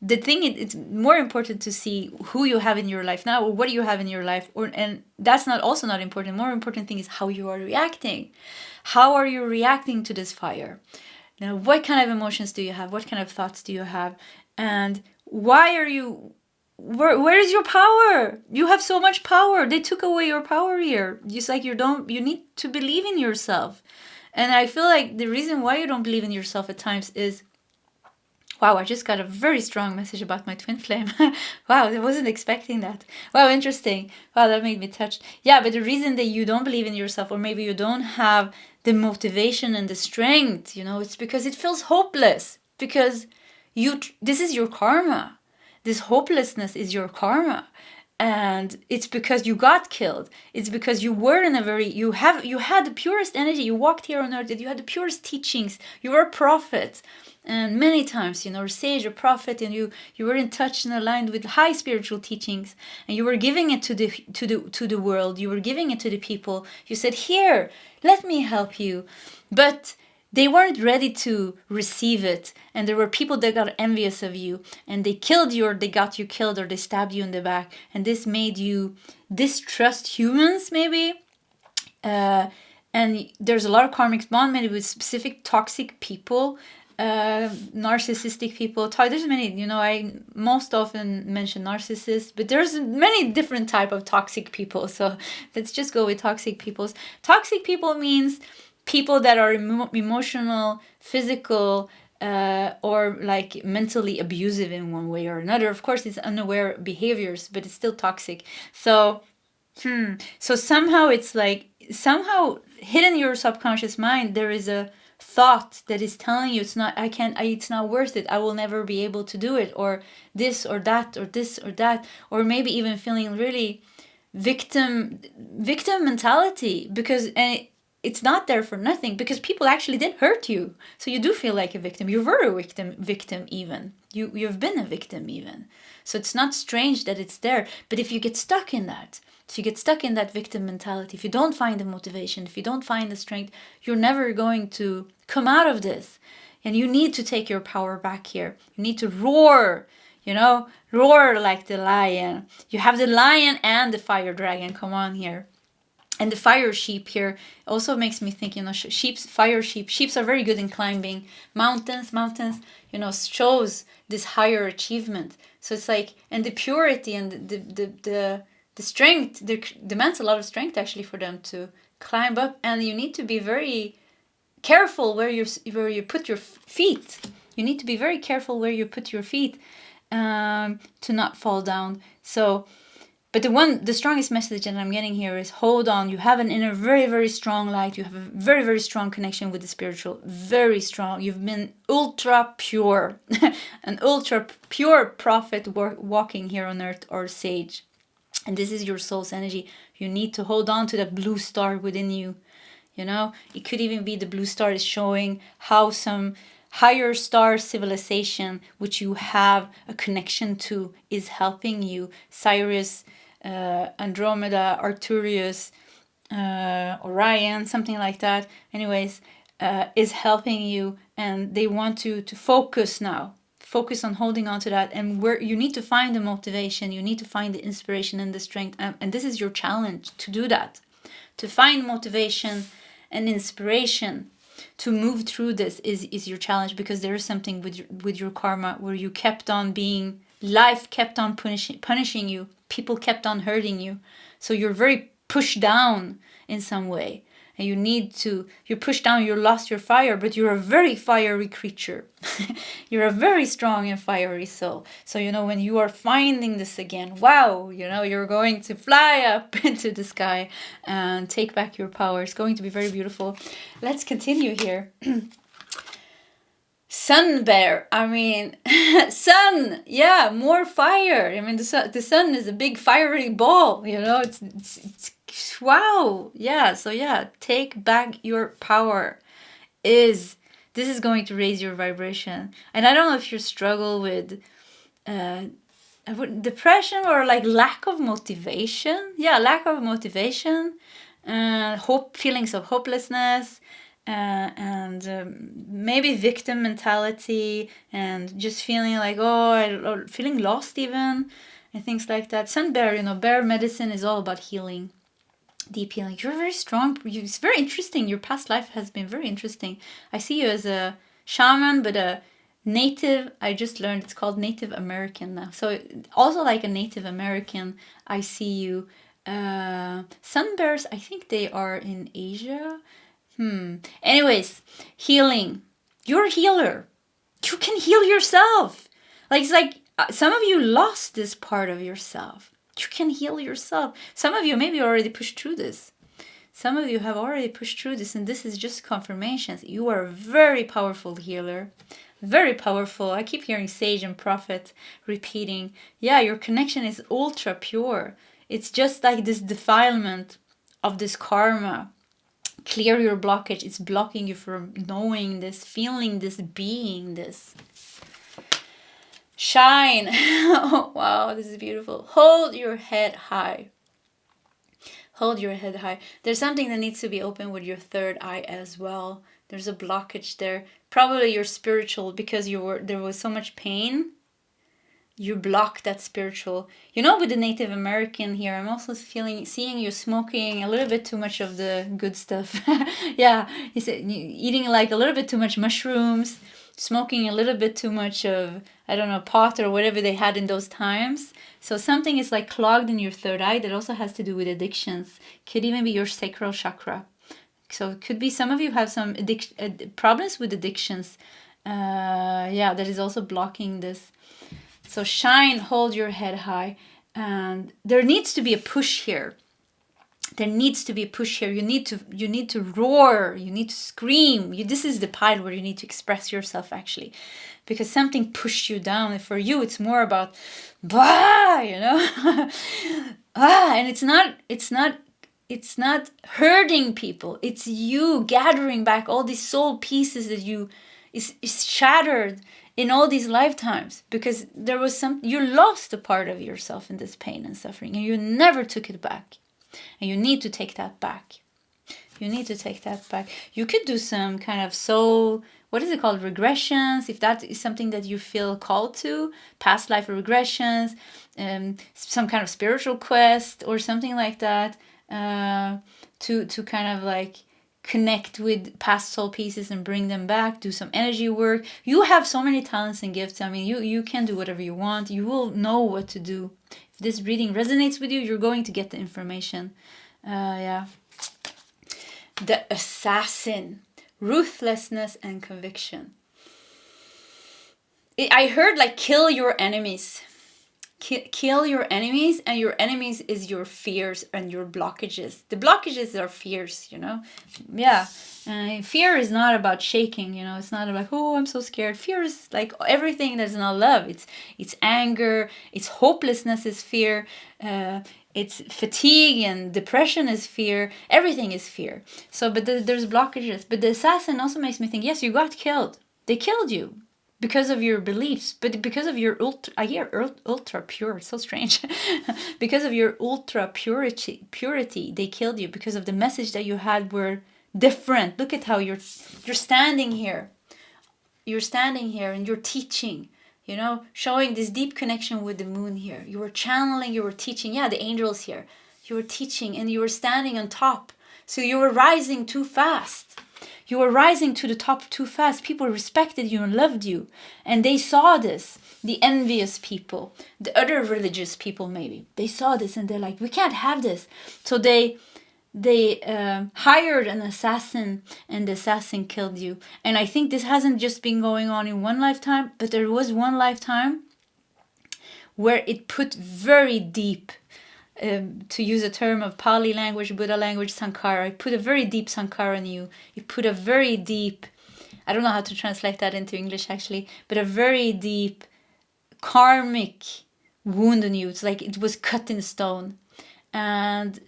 The thing it's more important to see who you have in your life now, or what you have in your life, and that's not important. More important thing is how you are reacting. How are you reacting to this fire? Now, what kind of emotions do you have? What kind of thoughts do you have? And why are you? Where is your power? You have so much power. They took away your power here. Just like you need to believe in yourself. And I feel like the reason why you don't believe in yourself at times is Wow, I just got a very strong message about my twin flame. Wow, I wasn't expecting that. Wow, interesting. Wow, that made me touched. Yeah, but the reason that you don't believe in yourself, or maybe you don't have the motivation and the strength, it's because it feels hopeless. Because this is your karma. This hopelessness is your karma. And it's because you got killed. It's because you were in a very, you had the purest energy. You walked here on earth, you had the purest teachings. You were a prophet. And many times, a sage, a prophet, and you were in touch and aligned with high spiritual teachings, and you were giving it to the world. You were giving it to the people. You said, "Here, let me help you," but they weren't ready to receive it, and there were people that got envious of you, and they killed you, or they got you killed, or they stabbed you in the back, and this made you distrust humans, maybe. And there's a lot of karmic bond, maybe with specific toxic people. Narcissistic people. There's many, I most often mention narcissists, but there's many different type of toxic people. So let's just go with toxic people. Toxic people means people that are emotional, physical, or like mentally abusive in one way or another. Of course, it's unaware behaviors, but it's still toxic. So somehow it's like, somehow hidden in your subconscious mind, there is a thought that is telling you it's not worth it, I will never be able to do it, or this or that, or this or that, or maybe even feeling really victim mentality, because it's not there for nothing, because people actually did hurt you, so you do feel like a victim. You were a victim even. You've been a victim even. So it's not strange that it's there. But if you get stuck in that, victim mentality, if you don't find the motivation, if you don't find the strength, you're never going to come out of this. And you need to take your power back here. You need to roar, roar like the lion. You have the lion and the fire dragon. Come on here. And the fire sheep here also makes me think, fire sheep. Sheeps are very good in climbing mountains, shows this higher achievement. So it's like, and the purity and the strength, demands a lot of strength actually for them to climb up. And you need to be very careful where you put your feet. You need to be very careful where you put your feet to not fall down. So, but the strongest message that I'm getting here is, hold on. You have an inner very, very strong light. You have a very, very strong connection with the spiritual. Very strong. You've been ultra pure. An ultra pure prophet walking here on earth, or sage. And this is your soul's energy. You need to hold on to that blue star within you. It could even be the blue star is showing how some higher star civilization, which you have a connection to, is helping you. Sirius, Andromeda, Arcturus, Orion, something like that. Anyways, is helping you, and they want you to focus now. Focus on holding on to that, and where you need to find the motivation, you need to find the inspiration and the strength, and this is your challenge to do that, to find motivation and inspiration to move through this is your challenge, because there is something with your karma where you kept on being, life kept on punishing you, people kept on hurting you, so you're very pushed down in some way. And you're pushed down, you lost your fire, but you're a very fiery creature. You're a very strong and fiery soul. So, when you are finding this again, wow, you're going to fly up into the sky and take back your power. It's going to be very beautiful. Let's continue here. Sun bear, sun, yeah, more fire. The sun is a big fiery ball, it's wow, yeah. So yeah, take back your power. This is going to raise your vibration. And I don't know if you struggle with depression or like lack of motivation. Yeah, lack of motivation, feelings of hopelessness, and maybe victim mentality, and just feeling like, or feeling lost even, and things like that. Sun bear, bear medicine is all about healing. Deep healing. You're very strong. It's very interesting. Your past life has been very interesting. I see you as a shaman, but a native. I just learned it's called Native American now. So also like a Native American, I see you. Sun bears, I think they are in Asia. Anyways, healing. You're a healer. You can heal yourself. Like, it's like some of you lost this part of yourself. You can heal yourself. Some of you maybe already pushed through this. Some of you have already pushed through this, and this is just confirmations. You are a very powerful healer. Very powerful. I keep hearing sage and prophet repeating. Yeah, your connection is ultra pure. It's just like this defilement of this karma. Clear your blockage. It's blocking you from knowing this, feeling this, being this. Shine. Oh, wow, this is beautiful. Hold your head high. Hold your head high. There's something that needs to be open with your third eye as well. There's a blockage there. Probably your spiritual, because there was so much pain. You blocked that spiritual. You know, with the Native American here, I'm also seeing you smoking a little bit too much of the good stuff. Yeah, eating like a little bit too much mushrooms, smoking a little bit too much of, I don't know, pot or whatever they had in those times. So something is like clogged in your third eye that also has to do with addictions. Could even be your sacral chakra. So it could be some of you have some problems with addictions. Yeah, that is also blocking this. So shine, hold your head high. And there needs to be a push here. There needs to be a push here. You need to roar. You need to scream. This is the part where you need to express yourself, actually, because something pushed you down. And for you, it's more about, bah, you know, and it's not hurting people. It's you gathering back all these soul pieces that is shattered in all these lifetimes, because there was you lost a part of yourself in this pain and suffering, and you never took it back. And you need to take that back. You need to take that back. You could do some kind of soul, what is it called? Regressions, if that is something that you feel called to. Past life regressions, some kind of spiritual quest or something like that. To kind of like connect with past soul pieces and bring them back. Do some energy work. You have so many talents and gifts. I mean, you can do whatever you want. You will know what to do. This reading resonates with you, you're going to get the information. Yeah. The assassin. Ruthlessness and conviction. I heard like kill your enemies. Kill your enemies, and your enemies is your fears and your blockages. The blockages are fears, you know. Yeah. Fear is not about shaking, you know. It's not about, oh, I'm so scared. Fear is like everything that's not love. It's anger. It's hopelessness is fear. It's fatigue and depression is fear. Everything is fear. So, but there's blockages. But the assassin also makes me think, yes, you got killed. They killed you. Because of your beliefs, but because of your ultra pure, it's so strange. Because of your ultra purity, they killed you. Because of the message that you had were different. Look at how you're standing here. You're standing here and you're teaching, you know, showing this deep connection with the moon here. You were channeling, you were teaching. Yeah, the angels here. You were teaching and you were standing on top. So you were rising too fast. You were rising to the top too fast. People respected you and loved you. And they saw this. The envious people. The other religious people maybe. They saw this and they're like, we can't have this. So they hired an assassin, and the assassin killed you. And I think this hasn't just been going on in one lifetime, but there was one lifetime where it put very deep, to use a term of Pali language, Buddha language, Sankara. It put a very deep Sankara in you. It put a very deep, I don't know how to translate that into English actually, but a very deep karmic wound in you. It's like it was cut in stone. And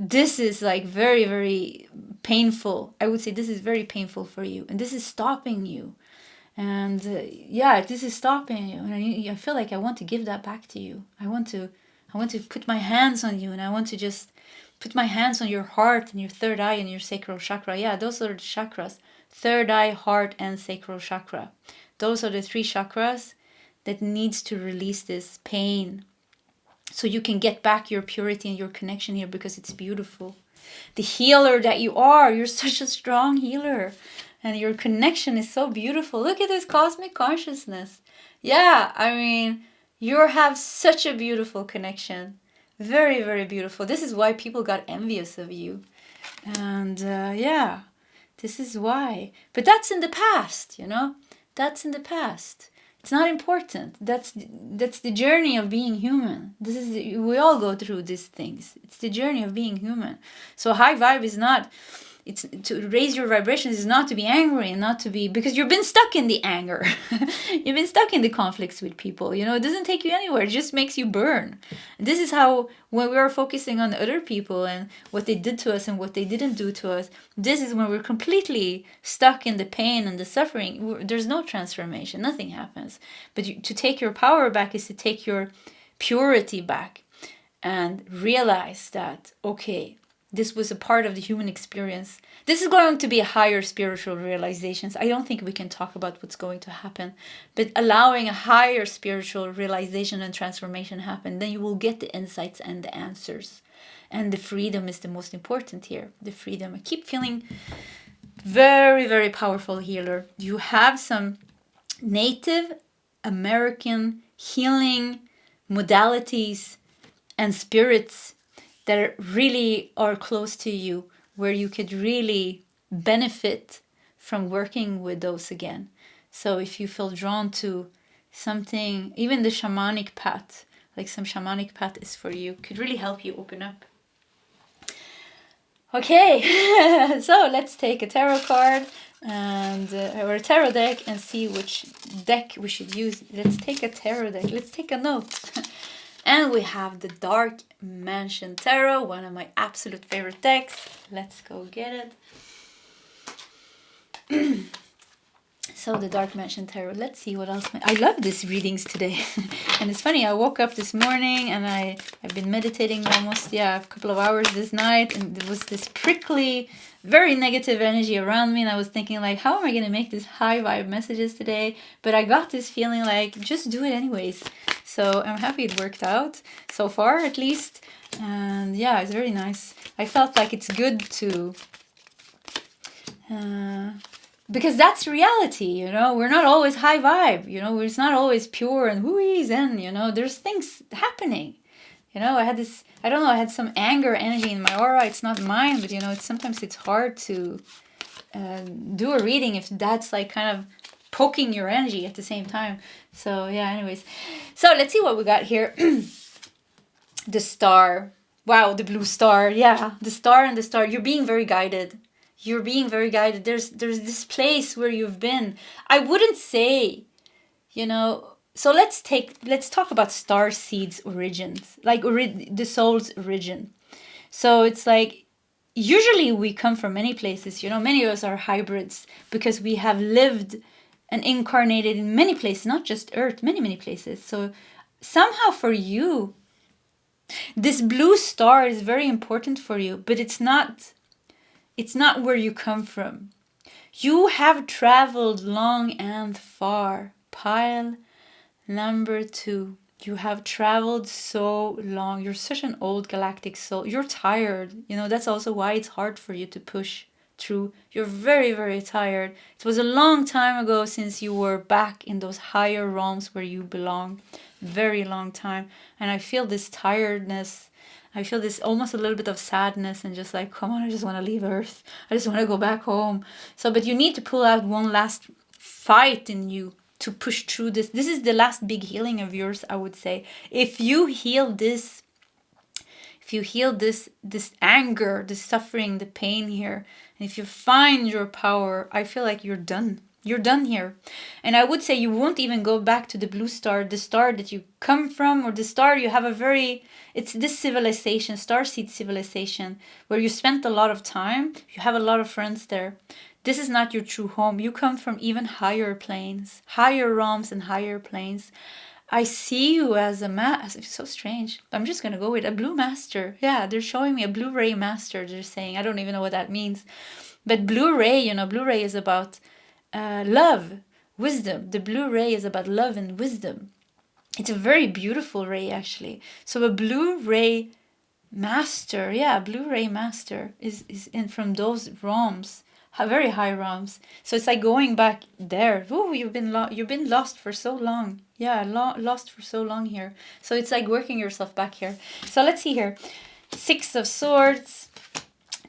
this is like very, very painful. I would say this is very painful for you. And this is stopping you. And yeah, this is stopping you. And I feel like I want to give that back to you. I want to put my hands on you, and I want to just put my hands on your heart and your third eye and your sacral chakra. Yeah, those are the chakras. Third eye, heart, and sacral chakra. Those are the three chakras that needs to release this pain. So you can get back your purity and your connection here, because it's beautiful. The healer that you are, you're such a strong healer. And your connection is so beautiful. Look at this cosmic consciousness. Yeah, I mean, you have such a beautiful connection. Very, very beautiful. This is why people got envious of you. And yeah, this is why. But that's in the past, you know. That's in the past. It's not important. That's the journey of being human. We all go through these things. It's the journey of being human. So high vibe is not, it's to raise your vibrations is not to be angry and not to be, because you've been stuck in the anger. You've been stuck in the conflicts with people. You know, it doesn't take you anywhere. It just makes you burn. And this is how, when we are focusing on other people and what they did to us and what they didn't do to us, this is when we're completely stuck in the pain and the suffering. There's no transformation. Nothing happens. But to take your power back is to take your purity back and realize that, okay, this was a part of the human experience. This is going to be a higher spiritual realizations. I don't think we can talk about what's going to happen, but allowing a higher spiritual realization and transformation happen, then you will get the insights and the answers. And the freedom is the most important here. The freedom. I keep feeling very, very powerful healer. You have some Native American healing modalities and spirits that really are close to you, where you could really benefit from working with those again. So if you feel drawn to something, even the shamanic path, like some shamanic path is for you, could really help you open up. Okay, so let's take a tarot card and or a tarot deck and see which deck we should use. Let's take a tarot deck. Let's take a note. And we have the Dark Mansion Tarot, one of my absolute favorite decks. Let's go get it. So the Dark Mansion Tarot. Let's see what else. I love these readings today. And it's funny, I woke up this morning and I've been meditating almost, a couple of hours this night. And there was this prickly, very negative energy around me. And I was thinking like, how am I going to make these high vibe messages today? But I got this feeling like, just do it anyways. So I'm happy it worked out so far, at least. And yeah, it's very nice. I felt like it's good to... because that's reality, you know. We're not always high vibe, you know. It's not always pure and whoo zen, you know. There's things happening. You know, I had some anger energy in my aura. It's not mine, but, you know, sometimes it's hard to do a reading if that's like kind of poking your energy at the same time. So yeah, anyways. So let's see what we got here. The star. Wow, the blue star. Yeah, the star and the star. You're being very guided. You're being very guided. There's this place where you've been. I wouldn't say, you know, so let's talk about star seeds origins, like the soul's origin. So it's like, usually we come from many places, you know, many of us are hybrids because we have lived and incarnated in many places, not just Earth, many, many places. So somehow for you, this blue star is very important for you, but it's not where you come from. You have traveled long and far. Pile number 2. You have traveled so long. You're such an old galactic soul. You're tired. You know, that's also why it's hard for you to push through. You're very, very tired. It was a long time ago since you were back in those higher realms where you belong. Very long time. And I feel this tiredness. I feel this almost a little bit of sadness and just like, come on, I just want to leave Earth. I just want to go back home. So, but you need to pull out one last fight in you to push through this. This is the last big healing of yours, I would say. If you heal this, this anger, the suffering, the pain here, and if you find your power, I feel like you're done. You're done here. And I would say you won't even go back to the blue star, the star that you come from, or the star you have it's this civilization, starseed civilization, where you spent a lot of time, you have a lot of friends there. This is not your true home. You come from even higher planes, higher realms and higher planes. I see you as it's so strange. I'm just going to go with a blue master. Yeah, they're showing me a blue ray master. They're saying, I don't even know what that means. But blue ray, you know, blue ray is about love, wisdom. The blue ray is about love and wisdom. It's a very beautiful ray, actually. So a blue ray master, blue ray master is in from those realms, very high realms. So it's like going back there. Oh, you've been lost for so long. Yeah, lost for so long here. So it's like working yourself back here. So let's see here. 6 of Swords,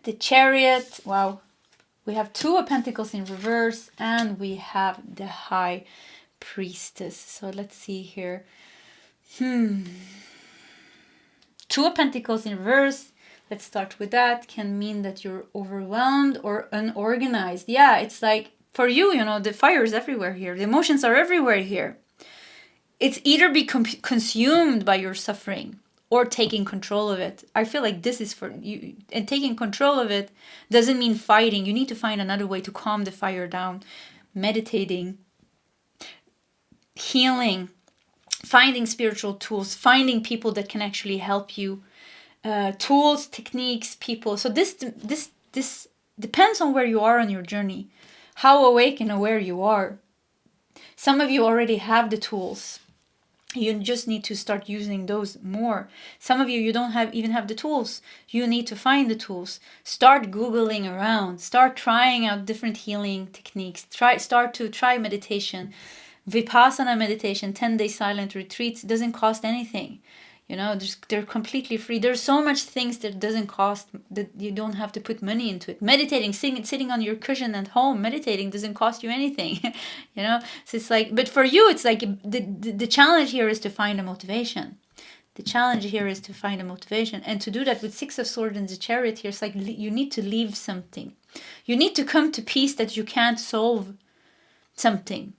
the Chariot. Wow. We have Two of Pentacles in reverse, and we have the High Priestess. So let's see here. Two of Pentacles in reverse, let's start with that, can mean that you're overwhelmed or unorganized. Yeah, it's like, for you, you know, the fire is everywhere here. The emotions are everywhere here. It's either be consumed by your suffering or taking control of it. I feel like this is for you. And taking control of it doesn't mean fighting. You need to find another way to calm the fire down. Meditating, healing, finding spiritual tools, finding people that can actually help you. Tools, techniques, people. So this depends on where you are on your journey. How awake and aware you are. Some of you already have the tools. You just need to start using those more. Some of you don't even have the tools. You need to find the tools. Start Googling around. Start trying out different healing techniques. Start to try meditation. Vipassana meditation, 10-day silent retreats, doesn't cost anything. You know, they're completely free. There's so much things that doesn't cost, that you don't have to put money into it. Meditating, sitting on your cushion at home, meditating doesn't cost you anything. You know, so it's like, but for you, it's like the challenge here is to find a motivation. The challenge here is to find a motivation. And to do that with Six of Swords and the Chariot here, it's like you need to leave something. You need to come to peace that you can't solve something.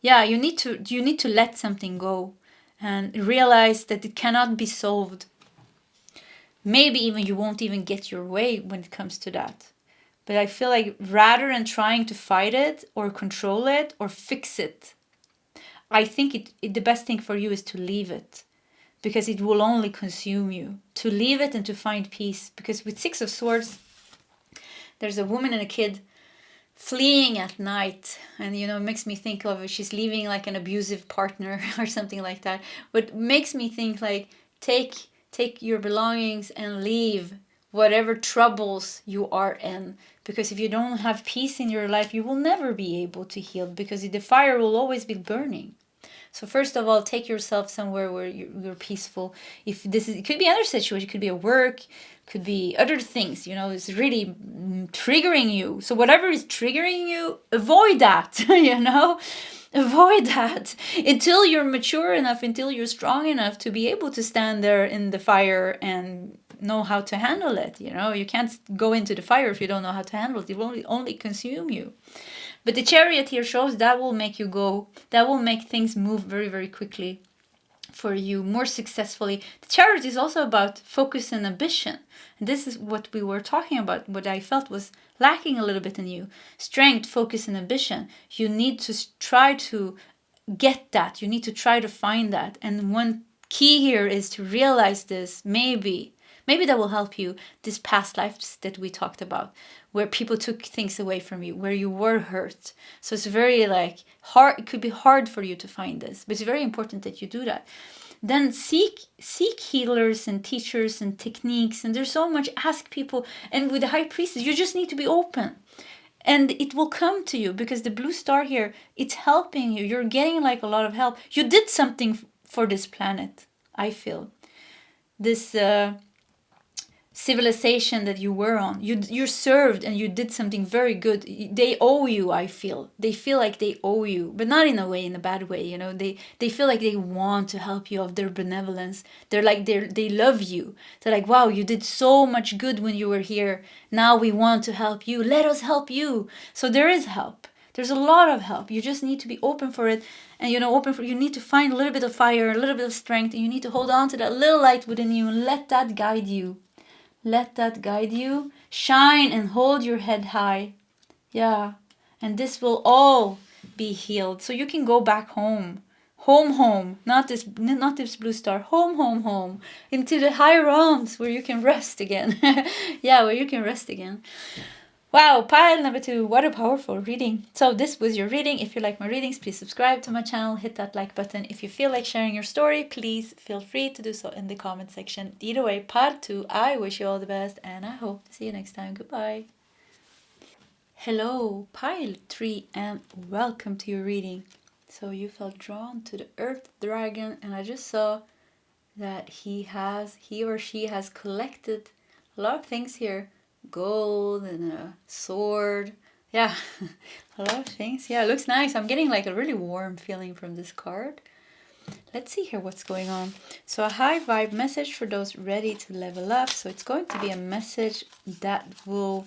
Yeah, you need to let something go. And realize that it cannot be solved. Maybe even you won't even get your way when it comes to that. But I feel like rather than trying to fight it or control it or fix it, I think the best thing for you is to leave it. Because it will only consume you. To leave it and to find peace. Because with Six of Swords, there's a woman and a kid fleeing at night, and you know, it makes me think of she's leaving like an abusive partner or something like that. But makes me think like take your belongings and leave whatever troubles you are in, because if you don't have peace in your life, you will never be able to heal, because the fire will always be burning. So first of all, take yourself somewhere where you're peaceful. If it could be other situations, it could be at work, could be other things, you know, it's really triggering you. So whatever is triggering you, avoid that, you know, avoid that until you're mature enough, until you're strong enough to be able to stand there in the fire and know how to handle it. You know, you can't go into the fire if you don't know how to handle it. It will only consume you. But the Chariot here shows that will make you go, that will make things move very, very quickly for you, more successfully. The Chariot is also about focus and ambition. And this is what we were talking about, what I felt was lacking a little bit in you. Strength, focus, and ambition. You need to try to get that. You need to try to find that. And one key here is to realize this, maybe that will help you, this past lives that we talked about, where people took things away from you, where you were hurt. So it's very like hard, it could be hard for you to find this, but it's very important that you do that. Then seek healers and teachers and techniques, and there's so much, ask people. And with the High Priestess, you just need to be open. And it will come to you, because the blue star here, it's helping you. You're getting like a lot of help. You did something for this planet, I feel. This civilization that you were on, you served and you did something very good. They owe you, I feel. They feel like they owe you, but not in a bad way, you know. They feel like they want to help you, of their benevolence. They're like, they love you. They're like, wow, you did so much good when you were here. Now we want to help you. Let us help you. So there is help. There's a lot of help. You just need to be open for it. And you need to find a little bit of fire, a little bit of strength, and you need to hold on to that little light within you and let that guide you. Let that guide you. Shine and hold your head high. Yeah. And this will all be healed. So you can go back home. Home. Not this blue star. Home. Into the high realms where you can rest again. Yeah, where you can rest again. Wow, pile number 2. What a powerful reading. So this was your reading. If you like my readings, please subscribe to my channel. Hit that like button. If you feel like sharing your story, please feel free to do so in the comment section. Either way, part 2, I wish you all the best, and I hope to see you next time. Goodbye. Hello, pile 3, and welcome to your reading. So you felt drawn to the Earth Dragon, and I just saw that he or she has collected a lot of things here gold and a sword. Yeah, a lot of things. Yeah, it looks nice. I'm getting like a really warm feeling from this card. Let's see here what's going on. So a high vibe message for those ready to level up. So it's going to be a message that will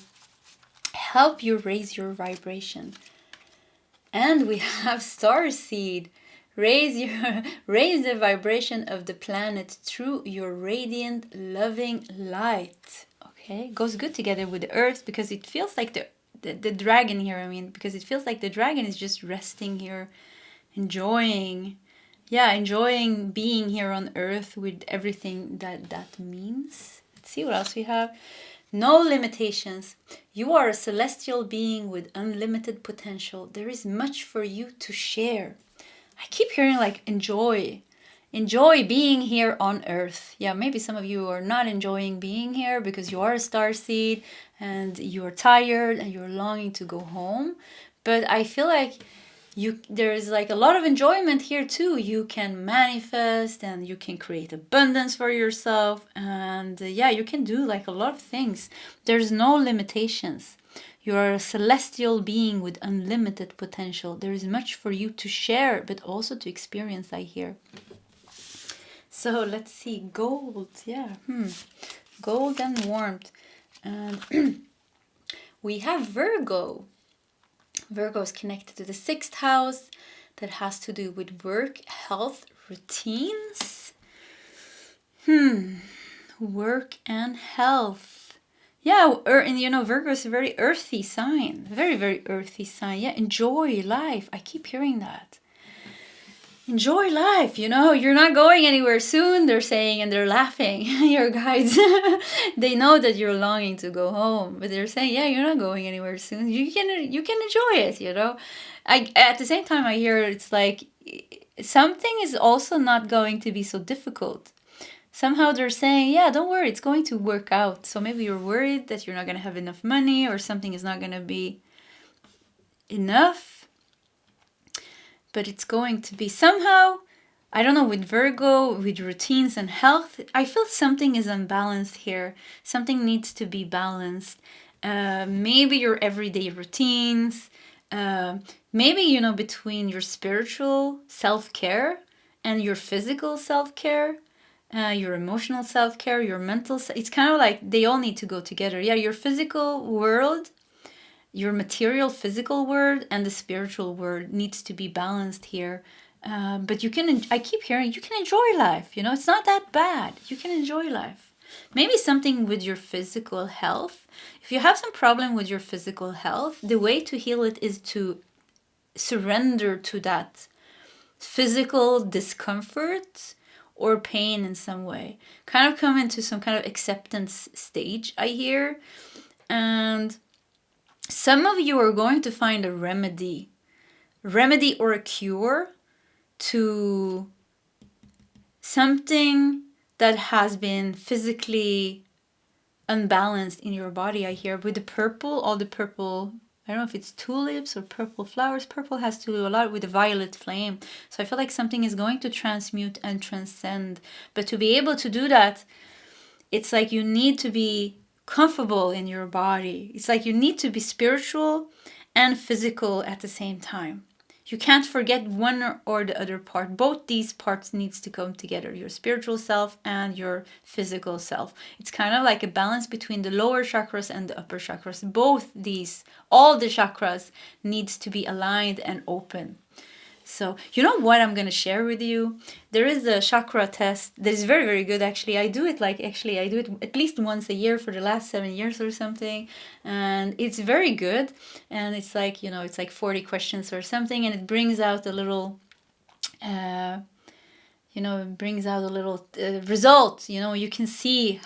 help you raise your vibration. And we have Starseed. Raise the vibration of the planet through your radiant, loving light. Okay, goes good together with the earth because it feels like the dragon here. I mean, because it feels like the dragon is just resting here, enjoying being here on earth with everything that means. Let's see what else we have. No limitations. You are a celestial being with unlimited potential. There is much for you to share. I keep hearing like enjoy being here on earth. Yeah, maybe some of you are not enjoying being here because you are a starseed and you're tired and you're longing to go home. But I feel like there is like a lot of enjoyment here too. You can manifest and you can create abundance for yourself, and yeah, you can do like a lot of things. There's no limitations. You are a celestial being with unlimited potential. There is much for you to share, but also to experience, I hear. So let's see, gold, yeah, gold and warmth. And we have Virgo. Virgo is connected to the 6th house that has to do with work, health, routines. Work and health. Yeah, and you know, Virgo is a very earthy sign. Very, very earthy sign. Yeah, enjoy life. I keep hearing that. Enjoy life, you know, you're not going anywhere soon, they're saying, and they're laughing, your guides. They know that you're longing to go home, but they're saying, yeah, you're not going anywhere soon. You can enjoy it, you know. At the same time, I hear it's like something is also not going to be so difficult. Somehow they're saying, yeah, don't worry, it's going to work out. So maybe you're worried that you're not going to have enough money or something is not going to be enough. But it's going to be somehow, I don't know, with Virgo, with routines and health, I feel something is unbalanced here. Something needs to be balanced. Maybe your everyday routines, maybe, you know, between your spiritual self-care and your physical self-care, your emotional self-care, your mental, it's kind of like they all need to go together. Yeah, your physical world, your material physical world and the spiritual world needs to be balanced here. But you can, I keep hearing, you can enjoy life, you know, it's not that bad. You can enjoy life. Maybe something with your physical health. If you have some problem with your physical health, the way to heal it is to surrender to that physical discomfort or pain in some way. Kind of come into some kind of acceptance stage, I hear. And some of you are going to find a remedy or a cure to something that has been physically unbalanced in your body, I hear. With the purple, all the purple, I don't know if it's tulips or purple flowers. Purple has to do a lot with the violet flame. So I feel like something is going to transmute and transcend. But to be able to do that, it's like you need to be comfortable in your body. It's like you need to be spiritual and physical at the same time. You can't forget one or the other part. Both these parts needs to come together, your spiritual self and your physical self. It's kind of like a balance between the lower chakras and the upper chakras. Both these, all the chakras needs to be aligned and open. So, you know what I'm going to share with you? There is a chakra test that is very, very good, actually. I do it at least once a year for the last 7 years or something. And it's very good. And it's like, you know, it's like 40 questions or something. And it brings out a little, result. You know, you can see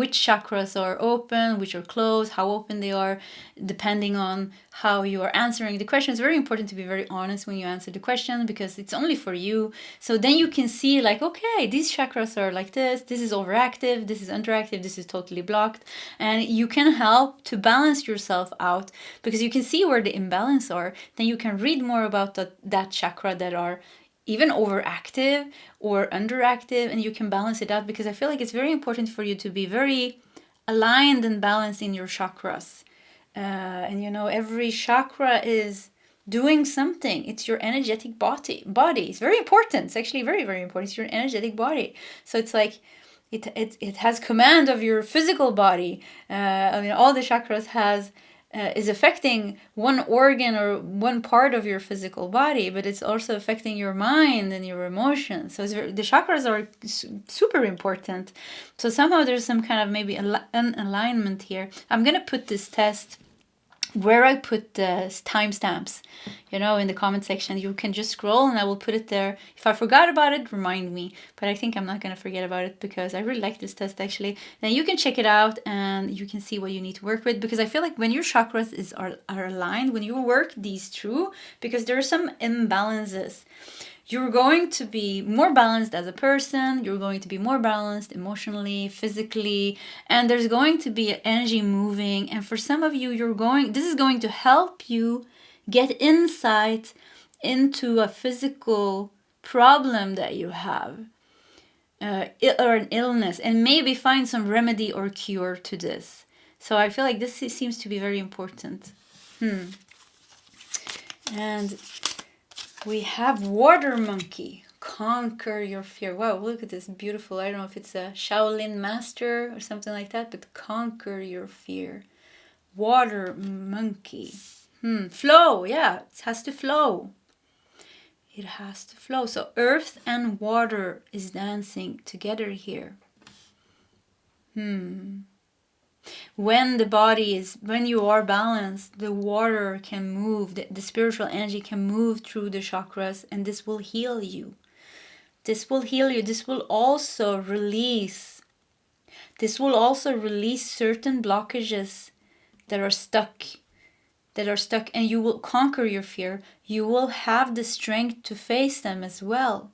which chakras are open, which are closed, how open they are, depending on how you are answering the question. It's very important to be very honest when you answer the question because it's only for you. So then you can see like, okay, these chakras are like this is overactive, this is underactive, this is totally blocked. And you can help to balance yourself out because you can see where the imbalance are. Then you can read more about that chakra that are even overactive or underactive, and you can balance it out because I feel like it's very important for you to be very aligned and balanced in your chakras. And you know, every chakra is doing something. It's your energetic body. It's very important. It's actually very, very important. It's your energetic body. So it's like it has command of your physical body. I mean, all the chakras is affecting one organ or one part of your physical body, but it's also affecting your mind and your emotions. So the chakras are super important. So somehow there's some kind of maybe an alignment here. I'm gonna put this test where I put the timestamps, you know, in the comment section. You can just scroll and I will put it there. If I forgot about it, remind me. But I think I'm not going to forget about it because I really like this test actually. Then you can check it out and you can see what you need to work with, because I feel like when your chakras are aligned, when you work these through, because there are some imbalances, you're going to be more balanced as a person, you're going to be more balanced emotionally, physically, and there's going to be energy moving. And for some of you, this is going to help you get insight into a physical problem that you have, or an illness, and maybe find some remedy or cure to this. So I feel like this seems to be very important. And we have water monkey. Conquer your fear. Wow, look at this. Beautiful. I don't know if it's a Shaolin master or something like that, but conquer your fear. Water monkey. Flow. Yeah, it has to flow. It has to flow. So earth and water is dancing together here. When you are balanced, the water can move, the spiritual energy can move through the chakras, and this will heal you. This will heal you. This will also release certain blockages that are stuck, and you will conquer your fear. You will have the strength to face them as well.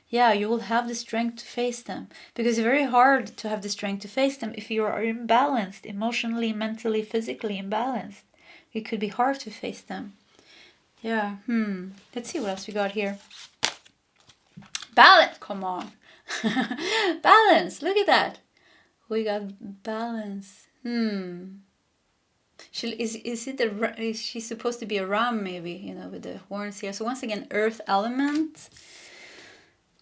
Yeah, you will have the strength to face them, because it's very hard to have the strength to face them if you are imbalanced, emotionally, mentally, physically imbalanced. It could be hard to face them. Yeah, let's see what else we got here. Balance, come on. Balance, look at that. We got balance. Is she supposed to be a ram maybe, you know, with the horns here. So once again, earth element.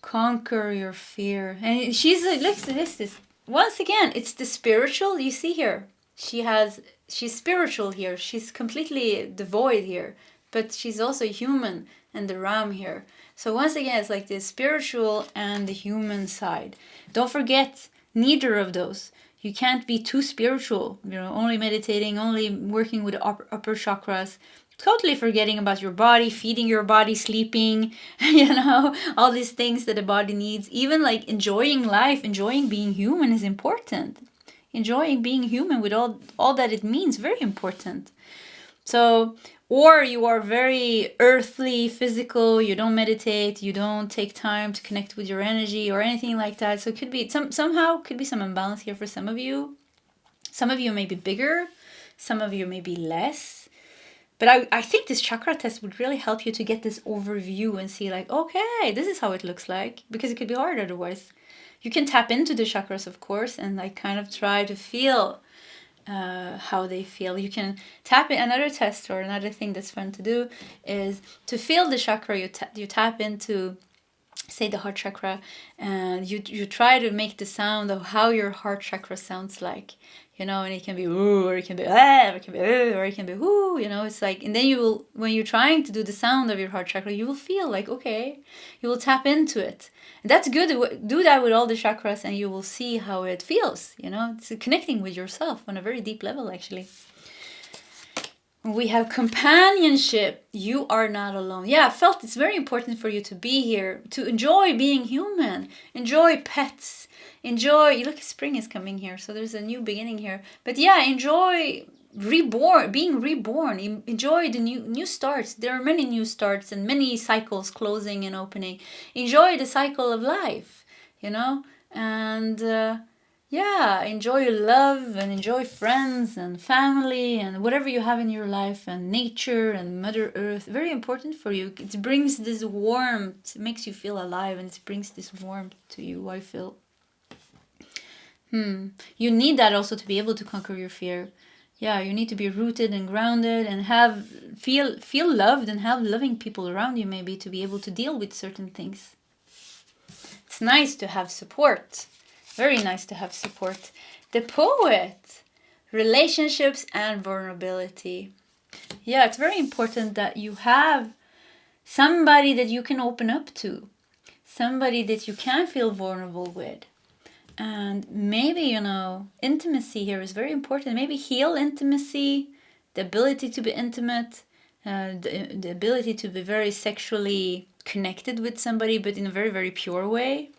Conquer your fear. And she's like, look at this. Once again, it's the spiritual. You see here, she's spiritual here. She's completely devoid here, but she's also human, and the ram here. So once again, it's like the spiritual and the human side. Don't forget, neither of those. You can't be too spiritual, you know, only meditating, only working with the upper chakras, totally forgetting about your body, feeding your body, sleeping, you know, all these things that the body needs. Even like enjoying life, enjoying being human is important. Enjoying being human with all that it means, very important. So, or you are very earthly, physical, you don't meditate, you don't take time to connect with your energy or anything like that. So it could be somehow could be some imbalance here for some of you. Some of you may be bigger, some of you may be less. But I think this chakra test would really help you to get this overview and see like, okay, this is how it looks like, because it could be hard otherwise. You can tap into the chakras, of course, and like kind of try to feel how they feel. You can tap in. Another test or another thing that's fun to do is to feel the chakra. You tap into, say, the heart chakra, and you try to make the sound of how your heart chakra sounds like, you know, and it can be ooh, or it can be ah, or it can be or it can be whoo, you know. It's like, and then you will, when you're trying to do the sound of your heart chakra, you will feel like, okay, you will tap into it. And that's good. Do that with all the chakras, and you will see how it feels. You know, it's connecting with yourself on a very deep level, actually. We have companionship. You are not alone. Yeah, I felt it's very important for you to be here, to enjoy being human, enjoy pets, enjoy, look, spring is coming here, so there's a new beginning here. But yeah, enjoy being reborn, enjoy the new starts. There are many new starts and many cycles closing and opening. Enjoy the cycle of life, you know, and yeah, enjoy love and enjoy friends and family and whatever you have in your life, and nature and Mother Earth. Very important for you. It brings this warmth. It makes you feel alive, and it brings this warmth to you, I feel. You need that also to be able to conquer your fear. Yeah, you need to be rooted and grounded and feel loved and have loving people around you, maybe, to be able to deal with certain things. It's nice to have support. Very nice to have support. The Poet. Relationships and vulnerability. Yeah, it's very important that you have somebody that you can open up to. Somebody that you can feel vulnerable with. And maybe, intimacy here is very important. Maybe heal intimacy, the ability to be intimate, the ability to be very sexually connected with somebody, but in a very, very pure way,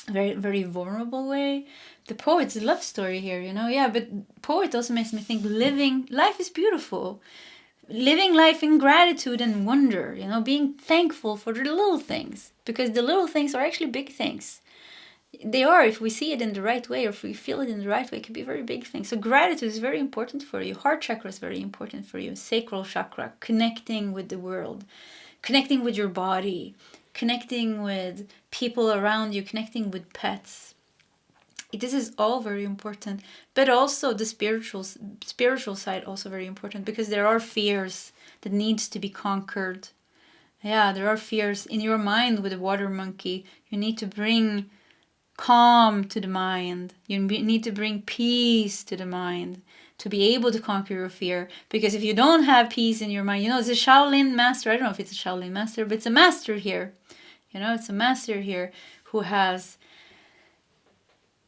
very, very vulnerable way. The Poet's love story here, yeah, but Poet also makes me think life is beautiful. Living life in gratitude and wonder, being thankful for the little things, because the little things are actually big things. They are, if we see it in the right way, or if we feel it in the right way, it can be very big things. So gratitude is very important for you. Heart chakra is very important for you. Sacral chakra, connecting with the world, connecting with your body, connecting with people around you, connecting with pets. This is all very important. But also the spiritual side, also very important, because there are fears that needs to be conquered. Yeah, there are fears in your mind with the water monkey. You need to bring calm to the mind. You need to bring peace to the mind to be able to conquer your fear. Because if you don't have peace in your mind, it's a Shaolin master. I don't know if it's a Shaolin master, but it's a master here. It's a master here who has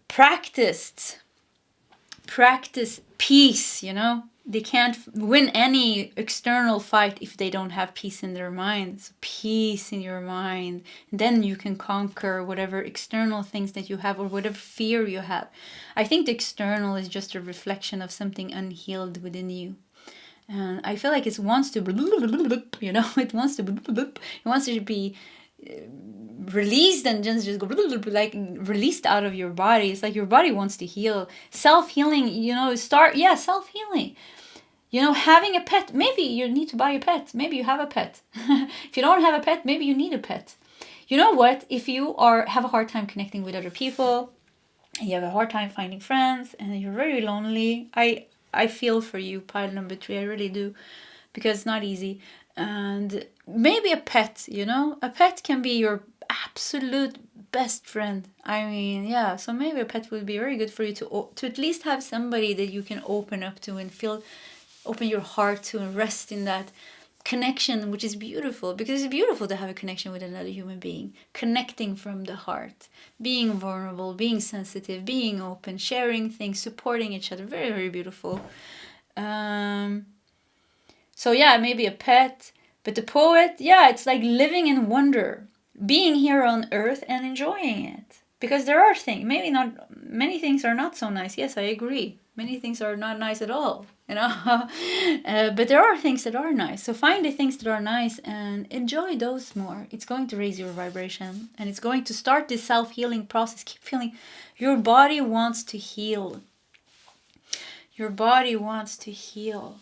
practiced peace. They can't win any external fight if they don't have peace in their mind. So peace in your mind. And then you can conquer whatever external things that you have or whatever fear you have. I think the external is just a reflection of something unhealed within you. And I feel like it wants to, it wants to be released and just go like released out of your body. It's like your body wants to heal. Self-healing, self-healing. Having a pet, maybe you need to buy a pet. Maybe you have a pet. If you don't have a pet, maybe you need a pet. You know what? If you have a hard time connecting with other people, and you have a hard time finding friends, and you're very lonely, I feel for you, pile number 3. I really do, because it's not easy. And maybe a pet, a pet can be your absolute best friend. I mean, yeah, so maybe a pet would be very good for you to at least have somebody that you can open up to and open your heart to and rest in that connection, which is beautiful, because it's beautiful to have a connection with another human being, connecting from the heart, being vulnerable, being sensitive, being open, sharing things, supporting each other. Very, very beautiful. So yeah, maybe a pet. But the Poet, yeah, it's like living in wonder, being here on earth and enjoying it. Because there are things, maybe not, many things are not so nice. Yes, I agree. Many things are not nice at all, but there are things that are nice. So find the things that are nice and enjoy those more. It's going to raise your vibration, and it's going to start this self-healing process. Keep feeling your body wants to heal. Your body wants to heal.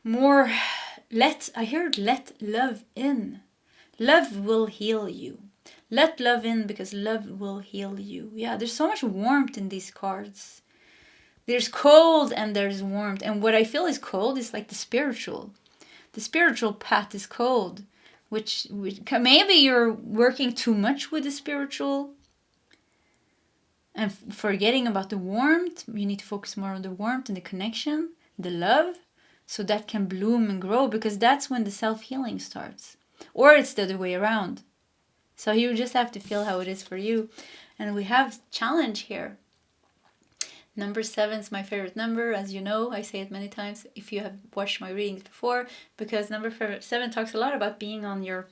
More, let love in. Love will heal you. Let love in, because love will heal you. Yeah, there's so much warmth in these cards. There's cold and there's warmth. And what I feel is cold is like the spiritual. The spiritual path is cold. Which maybe you're working too much with the spiritual and forgetting about the warmth. You need to focus more on the warmth and the connection, the love, so that can bloom and grow, because that's when the self-healing starts. Or it's the other way around. So you just have to feel how it is for you. And we have challenge here. Number 7 is my favorite number, as you know. I say it many times if you have watched my readings before, because number 7 talks a lot about being on your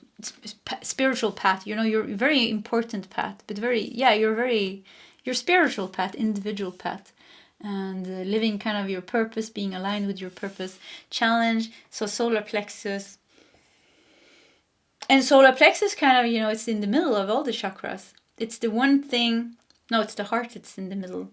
spiritual path. Your very important path, but your spiritual path, individual path, and living kind of your purpose, being aligned with your purpose. Challenge, so solar plexus. And solar plexus kind of, it's in the middle of all the chakras. It's the one thing, no, it's the heart that's in the middle.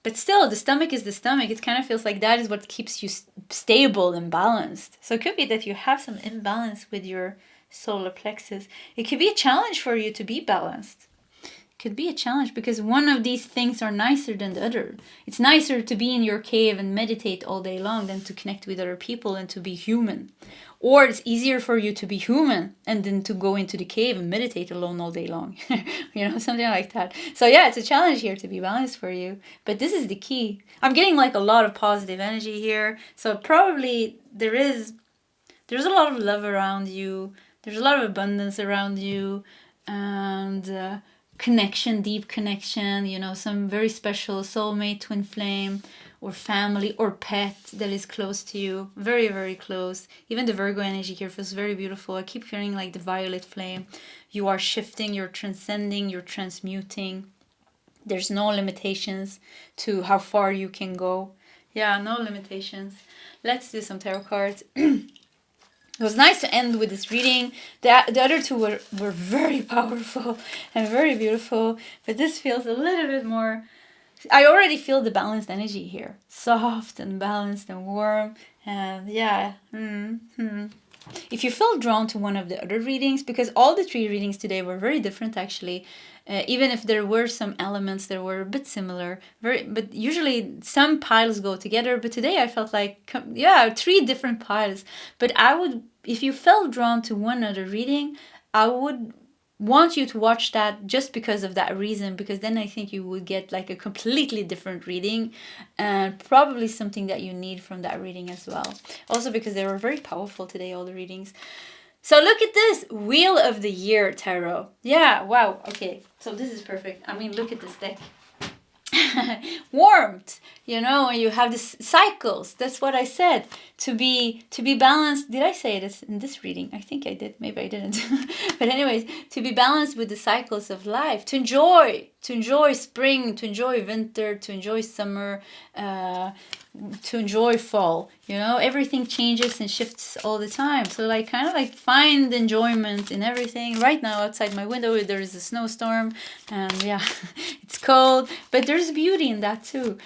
But still, the stomach is the stomach. It kind of feels like that is what keeps you stable and balanced. So it could be that you have some imbalance with your solar plexus. It could be a challenge for you to be balanced. Could be a challenge because one of these things are nicer than the other. It's nicer to be in your cave and meditate all day long than to connect with other people and to be human. Or it's easier for you to be human and then to go into the cave and meditate alone all day long. Something like that. So yeah, it's a challenge here to be balanced for you. But this is the key. I'm getting like a lot of positive energy here. So probably there's a lot of love around you. There's a lot of abundance around you. And connection, deep connection, some very special soulmate, twin flame, or family, or pet that is close to you. Very, very close. Even the Virgo energy here feels very beautiful. I keep hearing like the violet flame. You are shifting, you're transcending, you're transmuting. There's no limitations to how far you can go. Yeah, no limitations. Let's do some tarot cards. It was nice to end with this reading. The other two were very powerful and very beautiful. But this feels a little bit more... I already feel the balanced energy here. Soft and balanced and warm. And yeah. If you feel drawn to one of the other readings, because all the 3 readings today were very different actually. Even if there were some elements that were a bit similar. But usually some piles go together. But today I felt like, 3 different piles. But if you felt drawn to one other reading, I would want you to watch that just because of that reason. Because then I think you would get like a completely different reading. And probably something that you need from that reading as well. Also because they were very powerful today, all the readings. So look at this, Wheel of the Year Tarot. Yeah, wow, okay, so this is perfect. I mean, look at this deck. Warmth, you have the cycles. That's what I said. To be balanced. Did I say this in this reading? I think I did. Maybe I didn't. But anyways, to be balanced with the cycles of life. To enjoy spring, to enjoy winter, to enjoy summer, to enjoy fall. Everything changes and shifts all the time. So kind of find enjoyment in everything. Right now outside my window there is a snowstorm and yeah, it's cold, but there's beauty in that too,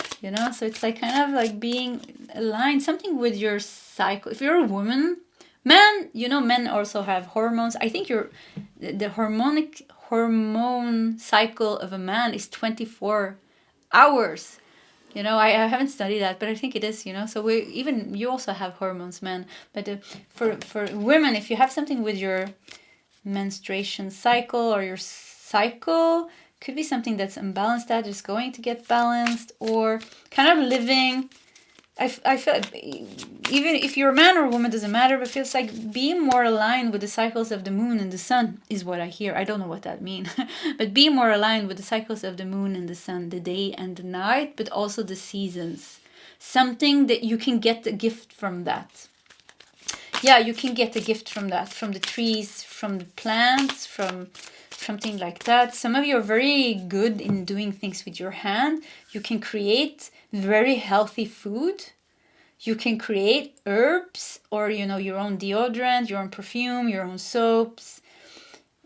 so it's kind of being aligned, something with your cycle. If you're a woman, men also have hormones. I think the hormone cycle of a man is 24 hours. I haven't studied that, but I think it is, so you also have hormones, men. But for women, if you have something with your menstruation cycle or your cycle, could be something that's unbalanced that is going to get balanced, or kind of living. I feel even if you're a man or a woman, doesn't matter, but it feels like being more aligned with the cycles of the moon and the sun is what I hear. I don't know what that means, but be more aligned with the cycles of the moon and the sun, the day and the night, but also the seasons. Something that you can get a gift from that. Yeah, you can get a gift from that, from the trees, from the plants, from something like that. Some of you are very good in doing things with your hand. You can create very healthy food. You can create herbs or, your own deodorant, your own perfume, your own soaps,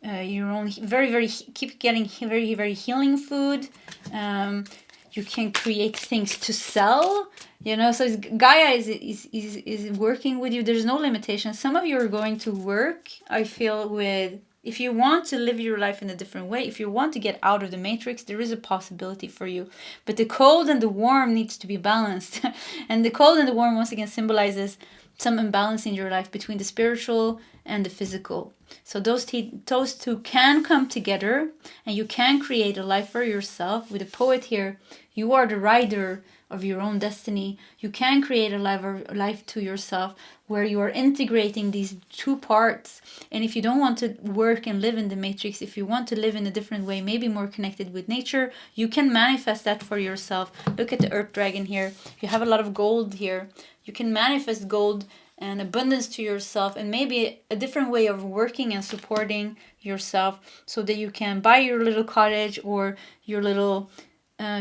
your own keep getting very, very healing food. You can create things to sell, so Gaia is working with you. There's no limitation. Some of you are going to work, I feel, with... If you want to live your life in a different way, if you want to get out of the matrix, there is a possibility for you. But the cold and the warm needs to be balanced. And the cold and the warm, once again, symbolizes some imbalance in your life between the spiritual and the physical. So those two can come together and you can create a life for yourself. With the poet here, you are the rider of your own destiny. You can create a life to yourself where you are integrating these two parts. And if you don't want to work and live in the matrix, if you want to live in a different way, maybe more connected with nature, you can manifest that for yourself. Look at the earth dragon here. You have a lot of gold here. You can manifest gold and abundance to yourself, and maybe a different way of working and supporting yourself, so that you can buy your little cottage or your little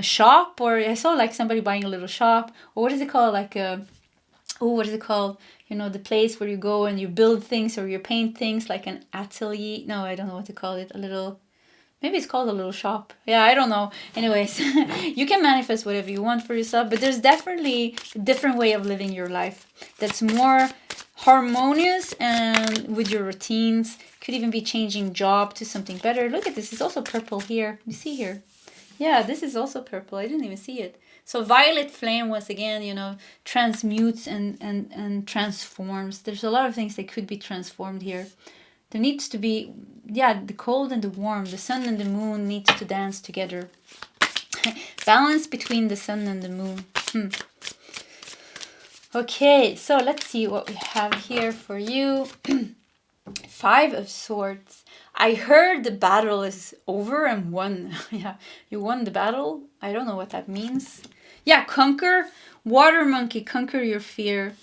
shop. Or I saw somebody buying a little shop, or what is it called, what is it called, the place where you go and you build things or you paint things, like an atelier. No, I don't know what to call it. Maybe it's called a little shop. Yeah, I don't know. Anyways, you can manifest whatever you want for yourself, but there's definitely a different way of living your life that's more harmonious and with your routines. Could even be changing job to something better. Look at this, it's also purple here. You see here? Yeah, this is also purple. I didn't even see it. So violet flame, once again, you know, transmutes and transforms. There's a lot of things that could be transformed here. There needs to be, yeah, the cold and the warm, the sun and the moon needs to dance together. Balance between the sun and the moon. Okay, so let's see what we have here for you. 5 of Swords. I heard the battle is over and won. Yeah, you won the battle. I don't know what that means. Yeah, conquer. Water monkey, conquer your fear.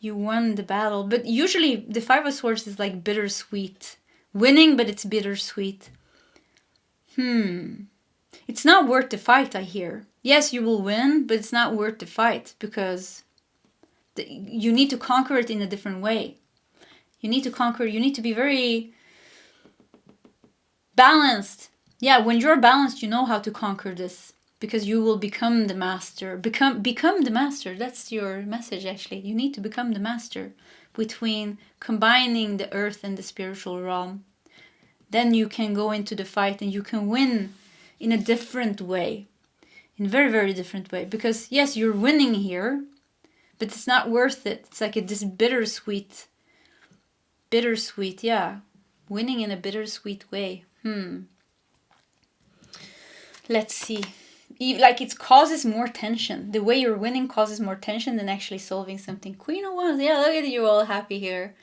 You won the battle. But usually the 5 of Swords is like bittersweet. Winning, but it's bittersweet. It's not worth the fight, I hear. Yes, you will win, but it's not worth the fight because you need to conquer it in a different way. You need to conquer, you need to be very balanced. Yeah, when you're balanced, you know how to conquer this because you will become the master. Become the master. That's your message, actually. You need to become the master between combining the earth and the spiritual realm. Then you can go into the fight and you can win in a different way. In a very, very different way. Because, yes, you're winning here, but it's not worth it. It's like this bittersweet, yeah. Winning in a bittersweet way. Let's see. Like it causes more tension. The way you're winning causes more tension than actually solving something. Queen of Wands. Yeah, look at you all happy here.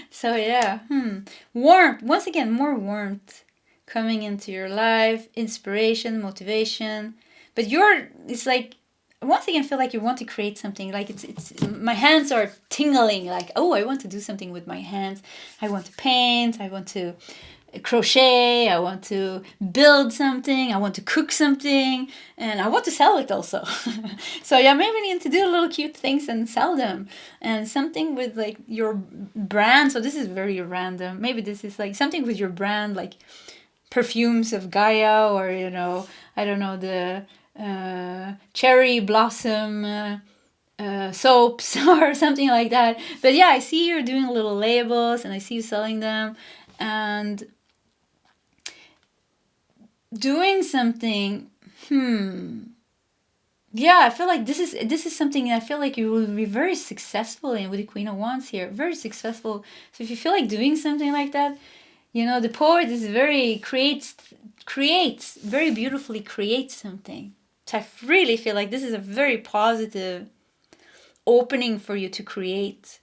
So yeah. Warmth. Once again, more warmth coming into your life. Inspiration, motivation. But it's like, once again, feel like you want to create something. Like it's my hands are tingling. Like, oh, I want to do something with my hands. I want to paint. I want to crochet. I want to build something. I want to cook something, and I want to sell it also. So yeah, maybe you need to do little cute things and sell them, and something with like your brand. So this is very random. Maybe this is like something with your brand, like perfumes of Gaia, or you know, I don't know, the cherry blossom soaps or something like that. But yeah, I see you're doing little labels and I see you selling them and doing something. Yeah, I feel like this is something I feel like you will be very successful in with the Queen of Wands here. Very successful. So if you feel like doing something like that, you know, the poet is creates very beautifully, creates something. So I really feel like this is a very positive opening for you to create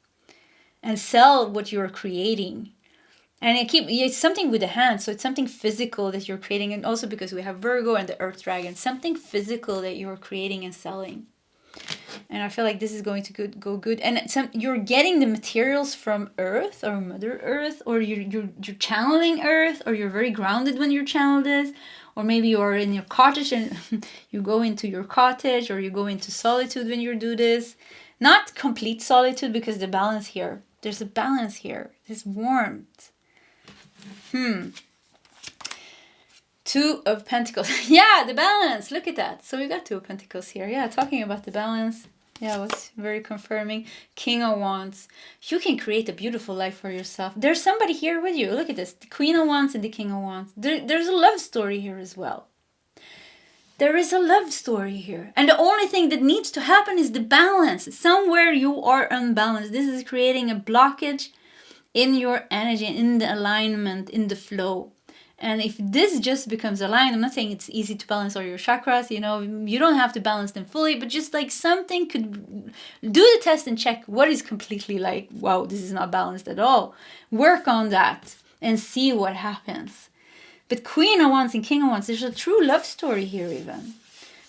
and sell what you're creating. And it's something with the hands, so it's something physical that you're creating. And also because we have Virgo and the Earth Dragon, something physical that you're creating and selling. And I feel like this is going to go good. And you're getting the materials from Earth or Mother Earth, or you're channeling Earth, or you're very grounded when you channel this. Or maybe you're in your cottage and you go into your cottage, or you go into solitude when you do this. Not complete solitude, because the balance here. There's a balance here. There's warmth. 2 of Pentacles. Yeah, the balance. Look at that. So we got 2 of Pentacles here. Yeah, talking about the balance. Yeah, it was very confirming. King of Wands. You can create a beautiful life for yourself. There's somebody here with you. Look at this. The Queen of Wands and the King of Wands. There's a love story here as well. There is a love story here. And the only thing that needs to happen is the balance. Somewhere you are unbalanced. This is creating a blockage in your energy, in the alignment, in the flow. And if this just becomes aligned, I'm not saying it's easy to balance all your chakras, you know, you don't have to balance them fully, but just like something could do the test and check what is completely like, wow, this is not balanced at all. Work on that and see what happens. But Queen of Wands and King of Wands, there's a true love story here even.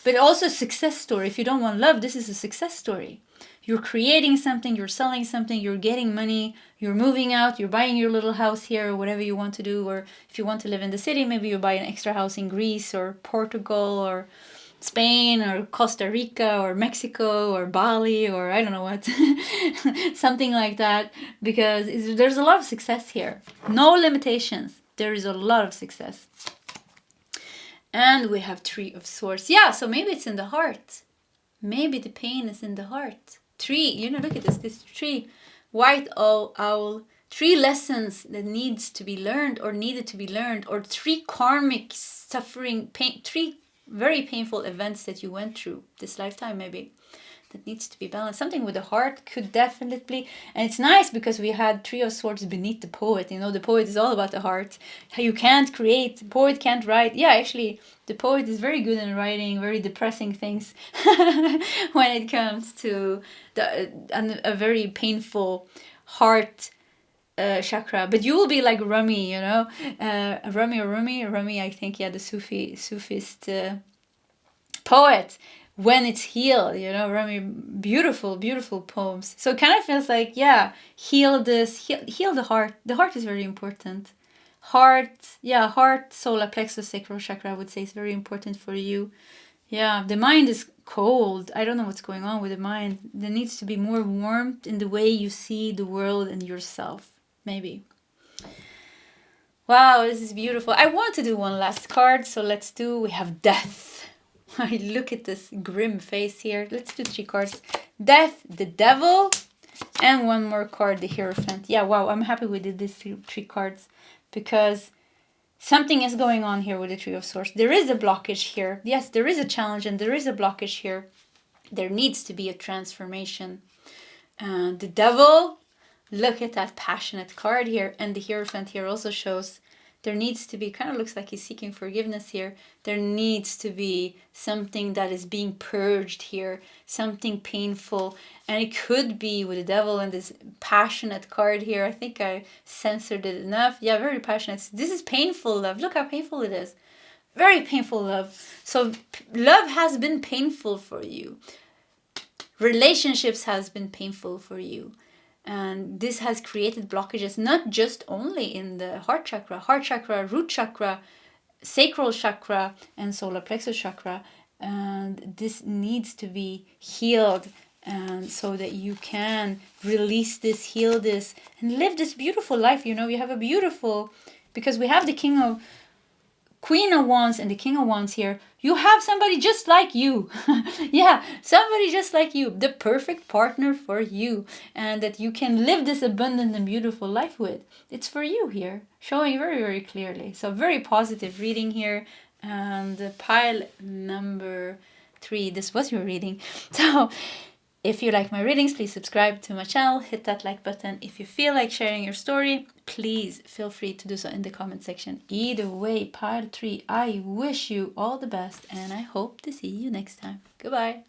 But also a success story. If you don't want love, this is a success story. You're creating something, you're selling something, you're getting money, you're moving out, you're buying your little house here or whatever you want to do. Or if you want to live in the city, maybe you buy an extra house in Greece or Portugal or Spain or Costa Rica or Mexico or Bali or I don't know what. Something like that. Because there's a lot of success here. No limitations. There is a lot of success. And we have 3 of Swords. Yeah, so maybe it's in the heart. Maybe the pain is in the heart. 3, you know, look at this 3 white owl, 3 lessons that needs to be learned or needed to be learned, or 3 karmic suffering, pain, 3 very painful events that you went through this lifetime maybe, that needs to be balanced. Something with the heart could definitely, and it's nice because we had 3 of Swords beneath the poet. You know, the poet is all about the heart. How you can't create, the poet can't write. Yeah, actually, the poet is very good in writing very depressing things when it comes to a very painful heart chakra. But you will be like Rumi, you know, Rumi, I think, yeah, the Sufist poet. When it's healed, you know, Rumi, beautiful, beautiful poems. So it kind of feels like, yeah, heal this, heal the heart. The heart is very important. Heart, yeah, heart, solar plexus, sacral chakra, I would say, is very important for you. Yeah, the mind is cold. I don't know what's going on with the mind. There needs to be more warmth in the way you see the world and yourself, maybe. Wow, this is beautiful. I want to do one last card, so let's do, we have death. I look at this grim face here. Let's do 3 cards. Death, the devil, and one more card, the Hierophant. Yeah, wow, I'm happy we did these 3 cards because something is going on here with the 3 of Swords. There is a blockage here. Yes, there is a challenge and there is a blockage here. There needs to be a transformation. The devil, look at that passionate card here. And the Hierophant here also shows there needs to be, kind of looks like he's seeking forgiveness here. There needs to be something that is being purged here, something painful. And it could be with the devil and this passionate card here. I think I censored it enough. Yeah, very passionate. This is painful love. Look how painful it is. Very painful love. So love has been painful for you. Relationships has been painful for you. And this has created blockages, not just only in the heart chakra, root chakra, sacral chakra, and solar plexus chakra. And this needs to be healed, and so that you can release this, heal this, and live this beautiful life. You know, you have a beautiful, because we have the Queen of Wands and the King of Wands here. You have somebody just like you. Yeah, somebody just like you. The perfect partner for you. And that you can live this abundant and beautiful life with. It's for you here. Showing very, very clearly. So very positive reading here. And pile number 3. This was your reading. So if you like my readings, please subscribe to my channel, hit that like button. If you feel like sharing your story, please feel free to do so in the comment section. Either way, pile 3, I wish you all the best and I hope to see you next time. Goodbye.